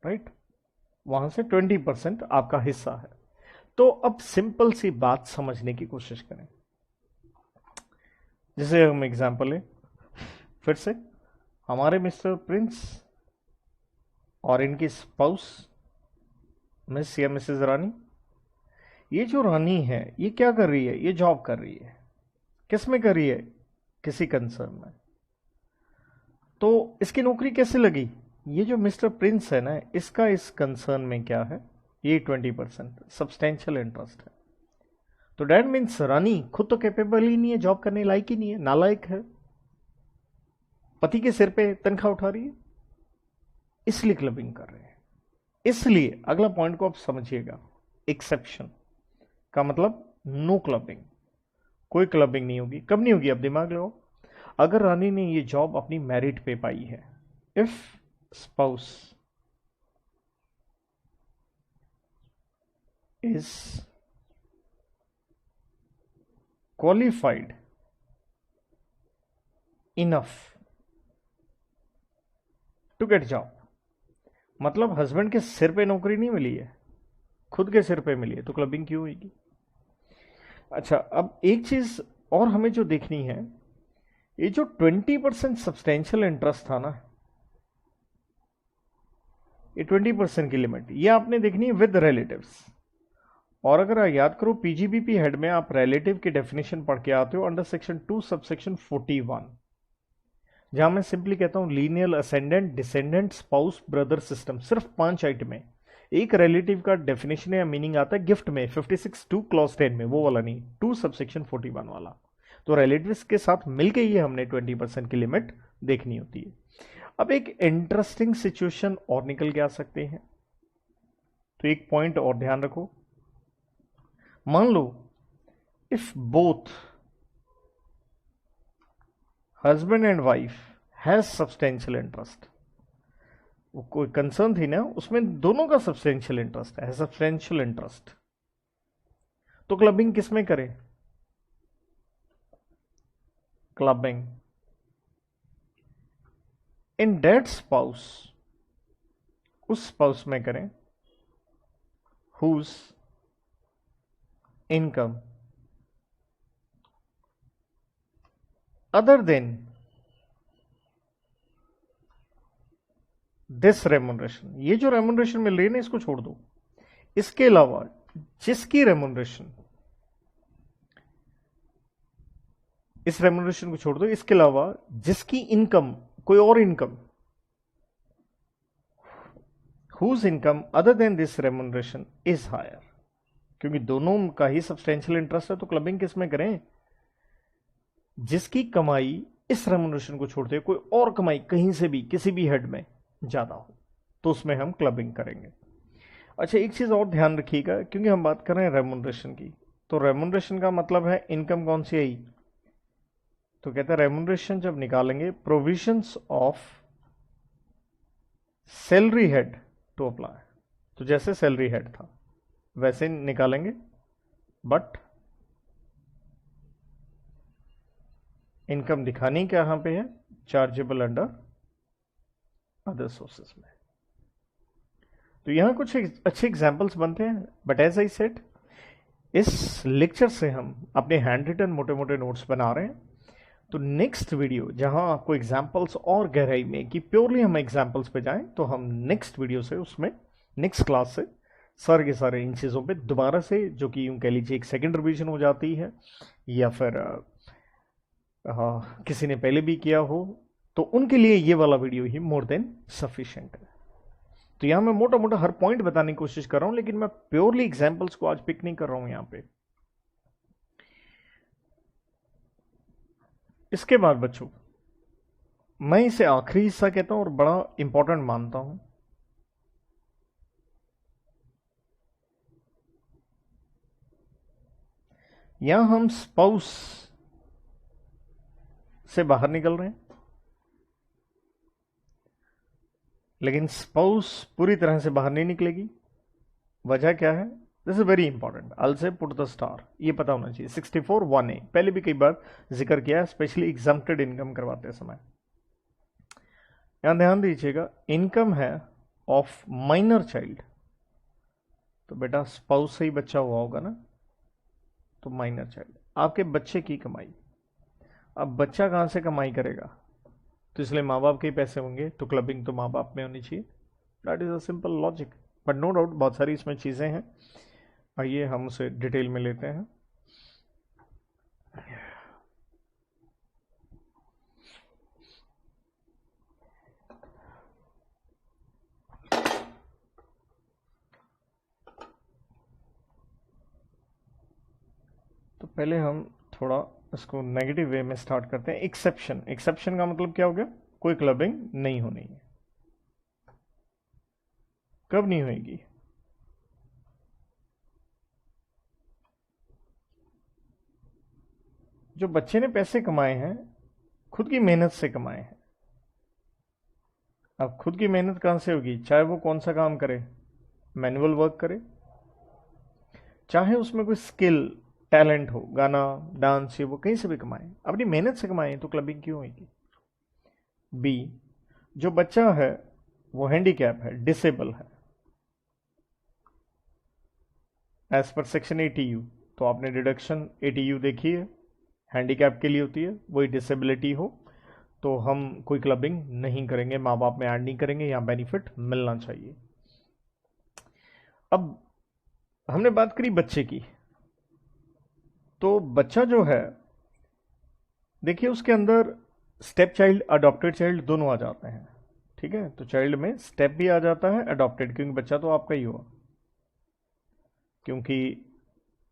राइट, वहां से 20% आपका हिस्सा है। तो अब सिंपल सी बात समझने की कोशिश करें। जैसे हम एग्जांपल लें फिर से, हमारे मिस्टर प्रिंस और इनकी स्पाउस मिस या मिसेस रानी, ये जो रानी है ये क्या कर रही है, ये जॉब कर रही है। किस में कर रही है, किसी कंसर्न में। तो इसकी नौकरी कैसे लगी, ये जो मिस्टर प्रिंस है ना, इसका इस कंसर्न में क्या है, ये 20% सब्सटेंशियल इंटरेस्ट है। तो डैट मीन्स रानी खुद तो कैपेबल ही नहीं है, जॉब करने लायक ही नहीं है, नालायक है, पति के सिर पे तनख्वाह उठा रही है, इसलिए क्लबिंग कर रहे हैं। इसलिए अगला पॉइंट को आप समझिएगा, एक्सेप्शन का मतलब नो क्लबिंग, कोई क्लबिंग नहीं होगी। कब नहीं होगी, आप दिमाग लगाओ। अगर रानी ने ये जॉब अपनी मेरिट पे पाई है, if spouse is qualified enough to get job, मतलब हस्बैंड के सिर पे नौकरी नहीं मिली है, खुद के सिर पे मिली है, तो क्लबिंग क्यों होगी। अच्छा, अब एक चीज और हमें जो देखनी है, ये जो 20% सब्सटेंशियल इंटरेस्ट था ना, ये 20% की लिमिट, ये आपने देखनी है विद रिलेटिव्स। और अगर आप याद करो पीजीबीपी हेड में आप रिलेटिव की डेफिनेशन पढ़ के आते हो अंडर सेक्शन 2 सब सेक्शन 41, जहां मैं सिंपली कहता हूं linear ascendant descendant spouse brother system, सिर्फ 5 आइटम में एक रिलेटिव का डेफिनेशन या मीनिंग आता है गिफ्ट में 56(2) क्लॉज 10 में, वो वाला नहीं, 2 सब सेक्शन 41 वाला। तो रिलेटिव्स के साथ मिलके ये हमने 20% की लिमिट देखनी होती है। अब एक इंटरेस्टिंग सिचुएशन और निकल के आ सकते हैं, तो एक पॉइंट और ध्यान रखो। मान लो if both husband and wife has substantial interest, वो कोई कंसर्न थी ना, उसमें दोनों का सब्सटेंशियल इंटरेस्ट है, सब्सटेंशियल इंटरेस्ट, तो क्लबिंग किस में करें, क्लबिंग इन डेड स्पाउस, उस स्पाउस में करें whose income other than this remuneration. ये जो रेमुनरेशन मिल रही है ना, इसको छोड़ दो, इसके अलावा जिसकी रेमुनरेशन, इस रेमुनरेशन को छोड़ दो, इसके अलावा जिसकी इनकम, कोई और income, whose income other than this remuneration is higher, क्योंकि दोनों का ही सब्सटेंशियल इंटरेस्ट है, तो क्लबिंग किस में करें, जिसकी कमाई इस रेमुनरेशन को छोड़ते हुए कोई और कमाई कहीं से भी किसी भी हेड में ज्यादा हो, तो उसमें हम क्लबिंग करेंगे। अच्छा, एक चीज और ध्यान रखिएगा, क्योंकि हम बात कर रहे हैं रेमुनरेशन की, तो रेमुनरेशन का मतलब है इनकम कौन सी आई, तो कहते हैं रेमुनरेशन जब निकालेंगे provisions of salary head to apply, तो जैसे सैलरी हेड था वैसे निकालेंगे, बट इनकम दिखानी कहां पे है, चार्जेबल अंडर अदर सोर्सेस में। तो यहां कुछ अच्छे एग्जांपल्स बनते हैं, बट एज आई सेड, इस लेक्चर से हम अपने हैंड रिटन मोटे मोटे नोट्स बना रहे हैं। तो नेक्स्ट वीडियो जहां आपको एग्जांपल्स और गहराई में कि प्योरली हम एग्जांपल्स पे जाएं, तो हम नेक्स्ट वीडियो से, उसमें नेक्स्ट क्लास से सारे के सारे इन चीज़ों पे दोबारा से, जो कि यूं कह लीजिए एक सेकेंड रिवीजन हो जाती है, या फिर किसी ने पहले भी किया हो, तो उनके लिए ये वाला वीडियो ही मोर देन सफिशिएंट है। तो यहां मैं मोटा मोटा हर पॉइंट बताने की कोशिश कर रहा हूं, लेकिन मैं प्योरली एग्जांपल्स को आज पिक नहीं कर रहा हूं यहां पे। इसके बाद बच्चों, मैं इसे आखिरी हिस्सा कहता हूं और बड़ा इंपॉर्टेंट मानता हूं। यहां हम स्पाउस से बाहर निकल रहे हैं, लेकिन स्पाउस पूरी तरह से बाहर नहीं निकलेगी। वजह क्या है? This is very important. I say put the star, ये पता होना चाहिए। 64(1)(a) पहले भी कई बार जिक्र किया है, स्पेशली एग्जम्प्टेड इनकम करवाते समय। यहां ध्यान दीजिएगा, इनकम है ऑफ माइनर चाइल्ड, तो बेटा स्पाउस से ही बच्चा हुआ होगा ना, तो माइनर चाइल्ड आपके बच्चे की कमाई। अब बच्चा कहां से कमाई करेगा? तो इसलिए माँ बाप के ही पैसे होंगे, तो क्लबिंग तो माँ बाप में होनी चाहिए। That is a simple logic, but no doubt बहुत सारी इसमें चीजें हैं। आइए हम उसे डिटेल में लेते हैं। तो पहले हम थोड़ा इसको नेगेटिव वे में स्टार्ट करते हैं। एक्सेप्शन, एक्सेप्शन का मतलब क्या हो गया? कोई क्लबिंग नहीं होनी है। कब नहीं होगी? जो बच्चे ने पैसे कमाए हैं, खुद की मेहनत से कमाए हैं। अब खुद की मेहनत कहां से होगी? चाहे वो कौन सा काम करे, मैनुअल वर्क करे, चाहे उसमें कोई स्किल टैलेंट हो, गाना डांस, ये वो कहीं से भी कमाए, अपनी मेहनत से कमाए, तो क्लबिंग क्यों होगी? बी, जो बच्चा है वो हैंडीकैप है, डिसेबल है, एज पर सेक्शन 80U। तो आपने डिडक्शन 80U देखी है, हैंडीकैप के लिए होती है, वही डिसेबिलिटी हो तो हम कोई क्लबिंग नहीं करेंगे, माँ बाप में ऐड नहीं करेंगे, यहाँ बेनिफिट मिलना चाहिए। अब हमने बात करी बच्चे की, तो बच्चा जो है, देखिए उसके अंदर स्टेप चाइल्ड, अडॉप्टेड चाइल्ड दोनों आ जाते हैं। ठीक है, तो चाइल्ड में स्टेप भी आ जाता है, अडॉप्टेड, क्योंकि बच्चा तो आपका ही हुआ। क्योंकि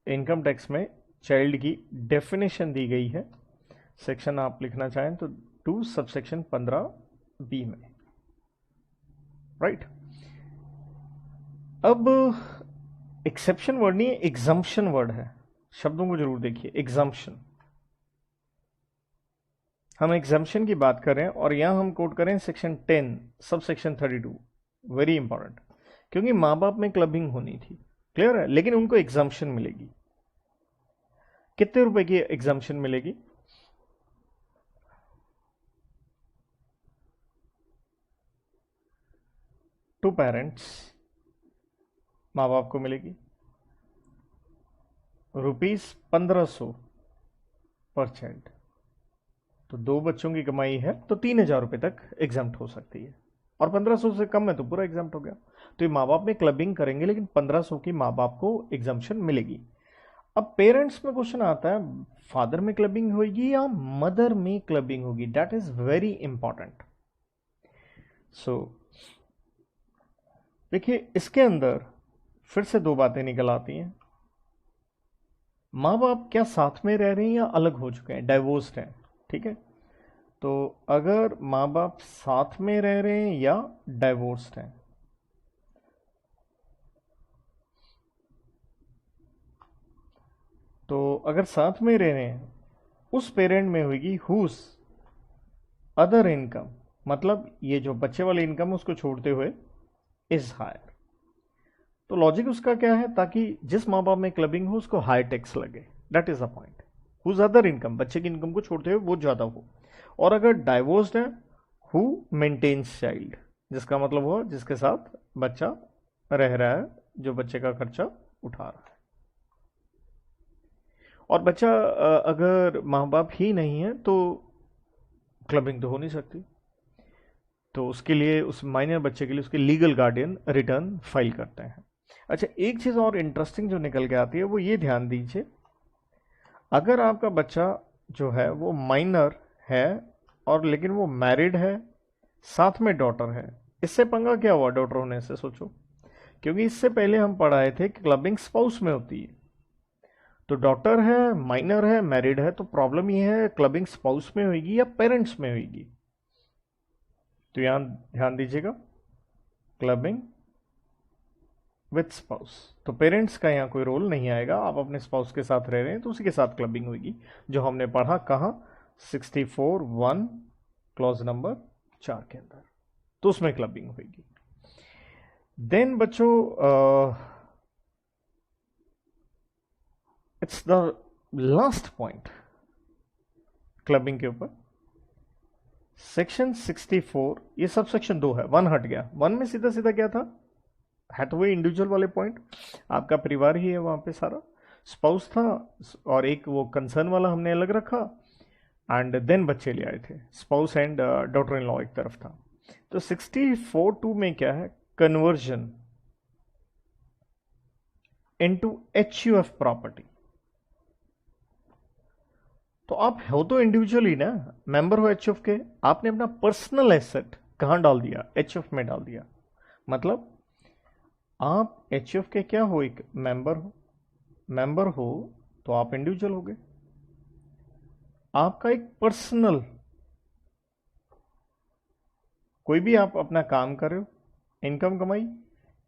इनकम टैक्स में चाइल्ड की डेफिनेशन दी गई है, सेक्शन आप लिखना चाहें तो 2 सबसेक्शन 15B में, राइट। अब एक्सेप्शन वर्ड नहीं है, एग्जम्पशन वर्ड है, शब्दों को जरूर देखिए। एग्जम्पशन, हम एग्जम्पशन की बात करें और यहां हम कोट करें section 10 sub section 32, very important, क्योंकि मां बाप में क्लबिंग होनी थी, क्लियर है, लेकिन उनको एग्जम्पशन मिलेगी। कितने रुपए की एग्जम्पशन मिलेगी? टू पेरेंट्स, मां बाप को मिलेगी ₹1500 पर चाइल्ड। तो 2 बच्चों की कमाई है तो 3000 रुपए तक एग्जाम्प्ट हो सकती है, और 1500 से कम है तो पूरा एग्जाम्प्ट हो गया। तो ये माँ बाप में क्लबिंग करेंगे, लेकिन 1500 की माँ बाप को एग्जाम्पशन मिलेगी। अब पेरेंट्स में क्वेश्चन आता है, फादर में क्लबिंग होगी या मदर में क्लबिंग होगी? That is very important. So देखिए, इसके अंदर फिर से 2 बातें निकल आती हैं। माँ बाप क्या साथ में रह रहे हैं या अलग हो चुके हैं, डाइवोर्स्ड हैं? ठीक है, तो अगर माँ बाप साथ में रह रहे हैं या डाइवोर्स्ड हैं, तो अगर साथ में रह रहे हैं, उस पेरेंट में होगी हुज अदर इनकम, मतलब ये जो बच्चे वाली इनकम उसको छोड़ते हुए इज हायर। तो लॉजिक उसका क्या है? ताकि जिस माँ बाप में क्लबिंग हो उसको हाई टैक्स लगे, that is the point. Whose other income, बच्चे की इनकम को छोड़ते हुए वो ज्यादा हो। और अगर डाइवोर्स्ड है, हु मेंटेन्स चाइल्ड, जिसका मतलब हुआ जिसके साथ बच्चा रह रहा है, जो बच्चे का खर्चा उठा रहा है। और बच्चा अगर माँ बाप ही नहीं है तो क्लबिंग तो हो नहीं सकती, तो उसके लिए, उस माइनर बच्चे के लिए उसके लीगल गार्डियन रिटर्न फाइल करते हैं। अच्छा, एक चीज और इंटरेस्टिंग जो निकल के आती है वो ये ध्यान दीजिए, अगर आपका बच्चा जो है वो माइनर है और लेकिन वो मैरिड है, साथ में डॉटर है, इससे पंगा क्या हुआ डॉटर होने से? सोचो, क्योंकि इससे पहले हम पढ़ाए थे कि क्लबिंग स्पाउस में होती है। तो डॉटर है, माइनर है, मैरिड है, तो प्रॉब्लम ये है क्लबिंग स्पाउस में होगी या पेरेंट्स में होगी। तो यहां ध्यान दीजिएगा, क्लबिंग विथ स्पाउस, तो पेरेंट्स का यहाँ कोई रोल नहीं आएगा। आप अपने स्पाउस के साथ रह रहे हैं तो उसी के साथ क्लबिंग होगी, जो हमने पढ़ा कहाँ, 64(1) क्लॉज नंबर 4 के अंदर, तो उसमें क्लबिंग होगी। देन बच्चों it's the last point clubbing के ऊपर, सेक्शन 64, ये सब सेक्शन 2 है, 1 हट गया। 1 में सीधा सीधा क्या था, है तो वही इंडिविजुअल वाले पॉइंट, आपका परिवार ही है वहां पे सारा, स्पाउस था और एक वो कंसर्न वाला हमने अलग रखा, एंड देन बच्चे ले आए थे, spouse and daughter in law एक तरफ था। तो 64(2) में क्या है, कन्वर्जन इनटू HUF प्रॉपर्टी। तो आप हो तो इंडिविजुअली ना, मेंबर हो HUF के, आपने अपना पर्सनल एसेट कहां डाल दिया, HUF में डाल दिया। मतलब आप HUF के क्या हो, एक मेंबर हो, मेंबर हो तो आप इंडिविजुअल हो गए, आपका एक पर्सनल, कोई भी आप अपना काम कर रहे हो, इनकम कमाई,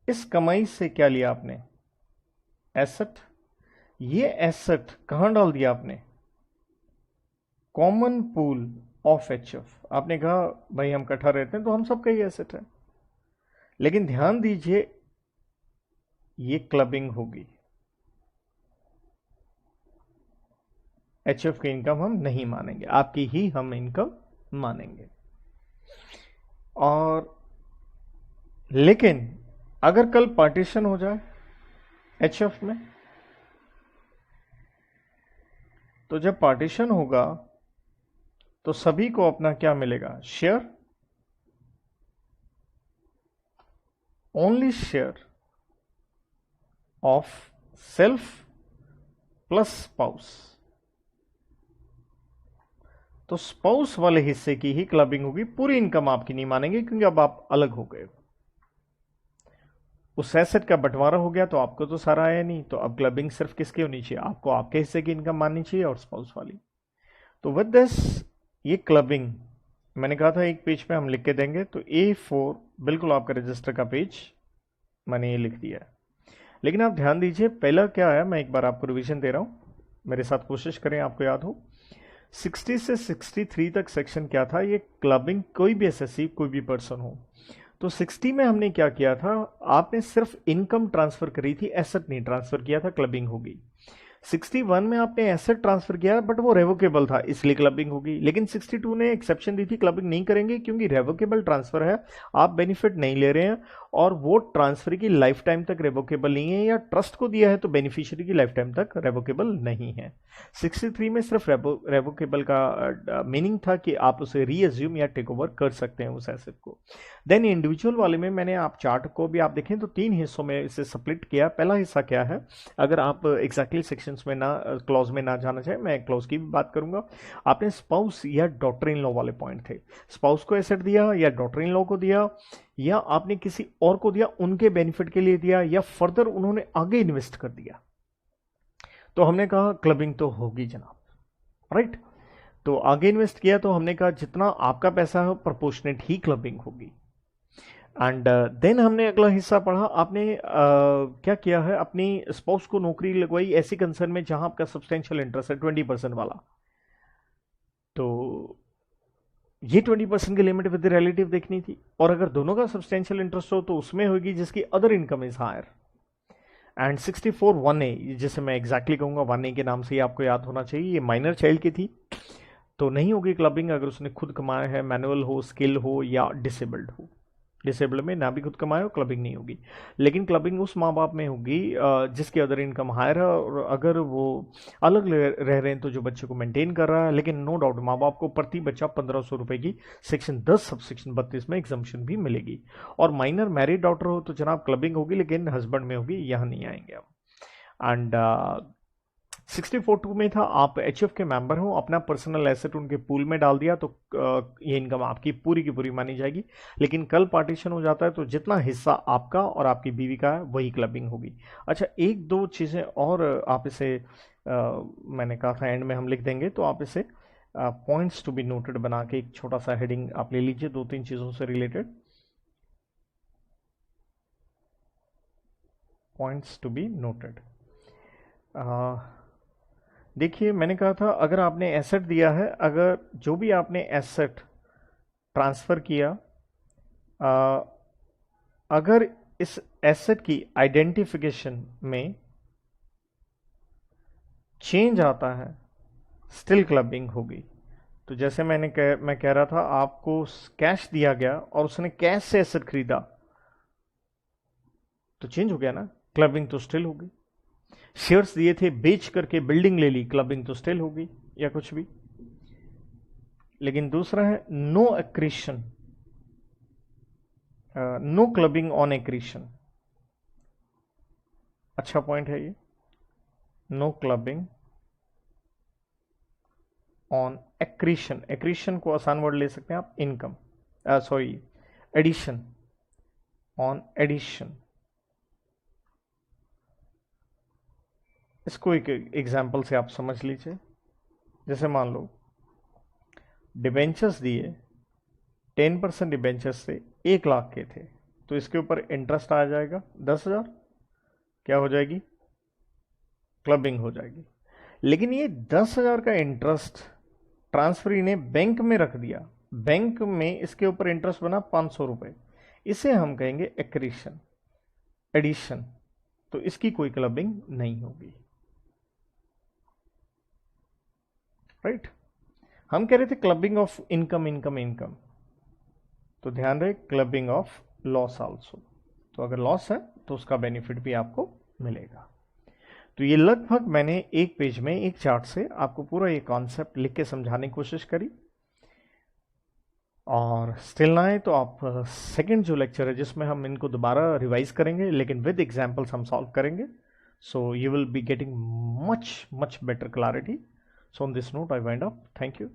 इस कमाई से क्या लिया आपने, एसेट, ये एसेट कहां डाल दिया आपने, कॉमन पूल ऑफ HUF। आपने कहा भाई हम इकट्ठा रहते हैं तो हम सबका ही एसेट है, लेकिन ध्यान दीजिए ये क्लबिंग होगी, HUF की इनकम हम नहीं मानेंगे, आपकी ही हम इनकम मानेंगे। और लेकिन अगर कल पार्टीशन हो जाए HUF में, तो जब पार्टीशन होगा तो सभी को अपना क्या मिलेगा, share, only share of self plus spouse. तो स्पाउस वाले हिस्से की ही क्लबिंग होगी, पूरी इनकम आपकी नहीं मानेंगे क्योंकि अब आप अलग हो गए, उस एसेट का बंटवारा हो गया तो आपको तो सारा आया नहीं, तो अब क्लबिंग सिर्फ किसकी होनी चाहिए, आपको आपके हिस्से की इनकम माननी चाहिए और स्पाउस वाली। तो विद दिस ये क्लबिंग मैंने कहा था एक पेज पे हम लिख के देंगे, तो A4 बिल्कुल आपका रजिस्टर का पेज मैंने ये लिख दिया है। लेकिन आप ध्यान दीजिए पहला क्या है, मैं एक बार आपको रिवीजन दे रहा हूं, मेरे साथ कोशिश करें आपको याद हो। 60 से 63 तक सेक्शन क्या था, ये क्लबिंग कोई भी एसएससी कोई भी पर्सन हो। तो 60 में हमने क्या किया था, आपने सिर्फ इनकम ट्रांसफर करी थी, एसेट नहीं ट्रांसफर किया था, क्लबिंग होगी। 61 में आपने एसेट ट्रांसफर किया बट वो रेवोकेबल था इसलिए क्लबिंग होगी, लेकिन 62 ने एक्सेप्शन दी थी, क्लबिंग नहीं करेंगे क्योंकि रेवोकेबल ट्रांसफर है, आप बेनिफिट नहीं ले रहे हैं और वो ट्रांसफर की लाइफ टाइम तक रेवोकेबल नहीं है, या ट्रस्ट को दिया है तो बेनिफिशियरी की लाइफ टाइम तक रेवोकेबल नहीं है। 63 में सिर्फ रेवोकेबल का मीनिंग था कि आप उसे रीअज्यूम या टेक ओवर कर सकते हैं उस एसेट को। देन इंडिविजुअल वाले में मैंने आप चार्ट को भी आप देखें तो 3 हिस्सों में इसे स्प्लिट किया। पहला हिस्सा क्या है, अगर आप एग्जैक्टली सेक्शंस में ना, क्लॉज में ना जाना चाहे, मैं क्लॉज की भी बात करूंगा। आपने स्पाउस या डॉटर इन लॉ वाले पॉइंट थे, स्पाउस को एसेट दिया या डॉटर इन लॉ को दिया या आपने किसी और को दिया, उनके बेनिफिट के लिए दिया या फर्दर उन्होंने आगे इन्वेस्ट कर दिया, तो हमने कहा क्लबिंग तो होगी जनाब, राइट। तो आगे इन्वेस्ट किया तो हमने कहा जितना आपका पैसा है प्रोपोर्शनेट ही क्लबिंग होगी। एंड देन हमने अगला हिस्सा पढ़ा, आपने क्या किया है, अपनी स्पाउस को नौकरी लगवाई ऐसी कंसर्न में जहां आपका सब्सटेंशियल इंटरेस्ट है 20% वाला, तो ये 20% की लिमिट विद रिलेटिव देखनी थी, और अगर दोनों का सब्सटेंशियल इंटरेस्ट हो तो उसमें होगी जिसकी other income is higher. And 64(1)A, जिसे मैं एग्जैक्टली कहूंगा 1A के नाम से ही आपको याद होना चाहिए, ये माइनर चाइल्ड की थी, तो नहीं होगी क्लबिंग अगर उसने खुद कमाया है, मैनुअल हो, स्किल हो या डिसेबल्ड हो। डिसेबल्ड में ना भी खुद कमाए हो क्लबिंग नहीं होगी, लेकिन क्लबिंग उस माँ बाप में होगी जिसकी अदर इनकम हायर है, और अगर वो अलग रह रहे हैं तो जो बच्चे को मेंटेन कर रहा है, लेकिन नो डाउट माँ बाप को प्रति बच्चा 1500 रुपए की सेक्शन 10 सब सेक्शन 32 में एग्जम्पशन भी मिलेगी। और माइनर मैरिड डॉटर हो तो जनाब क्लबिंग होगी, लेकिन हस्बैंड में होगी, यहाँ नहीं आएंगे हम। एंड 64(2) में था, आप एचएफ के मेंबर हो, अपना पर्सनल एसेट उनके पूल में डाल दिया तो ये इनकम आपकी पूरी की पूरी मानी जाएगी। लेकिन कल पार्टीशन हो जाता है तो जितना हिस्सा आपका और आपकी बीवी का है वही क्लबिंग होगी। अच्छा, एक दो चीज़ें और आप इसे मैंने कहा था एंड में हम लिख देंगे, तो आप इसे पॉइंट्स टू बी नोटेड बना के एक छोटा सा हेडिंग आप ले लीजिए, दो तीन चीज़ों से related, points to be noted. देखिए, मैंने कहा था अगर आपने एसेट दिया है, अगर जो भी आपने एसेट ट्रांसफ़र किया, अगर इस एसेट की आइडेंटिफिकेशन में चेंज आता है स्टिल क्लबिंग होगी। तो जैसे मैं कह रहा था, आपको कैश दिया गया और उसने कैश से एसेट खरीदा तो चेंज हो गया ना, क्लबिंग तो स्टिल होगी। शेयर्स दिए थे, बेच करके बिल्डिंग ले ली, क्लबिंग तो स्टिल होगी या कुछ भी। लेकिन दूसरा है no accretion, no clubbing on accretion. अच्छा पॉइंट है ये, no clubbing on accretion. Accretion को आसान वर्ड ले सकते हैं आप, income, sorry addition, on addition. इसको एक एग्जाम्पल से आप समझ लीजिए। जैसे मान लो डिबेंचर्स दिए, 10% डिबेंचर्स से 1 लाख के थे, तो इसके ऊपर इंटरेस्ट आ जाएगा 10,000, क्या हो जाएगी, क्लबिंग हो जाएगी। लेकिन ये 10,000 का इंटरेस्ट ट्रांसफरी ने बैंक में रख दिया, बैंक में इसके ऊपर इंटरेस्ट बना 500 रुपए, इसे हम कहेंगे एक्रीशन, एडिशन, तो इसकी कोई क्लबिंग नहीं होगी। राइट, हम कह रहे थे clubbing of income, income, income, तो ध्यान रहे क्लबिंग ऑफ लॉस आल्सो, तो अगर लॉस है तो उसका बेनिफिट भी आपको मिलेगा। तो ये लगभग मैंने एक पेज में एक चार्ट से आपको पूरा ये कॉन्सेप्ट लिख के समझाने की कोशिश करी, और स्टिल ना आए तो आप सेकंड जो लेक्चर है जिसमें हम इनको दोबारा रिवाइज करेंगे, लेकिन विद एग्जांपल्स हम सॉल्व करेंगे, so you will be getting much better clarity. So on this note, I wind up. Thank you.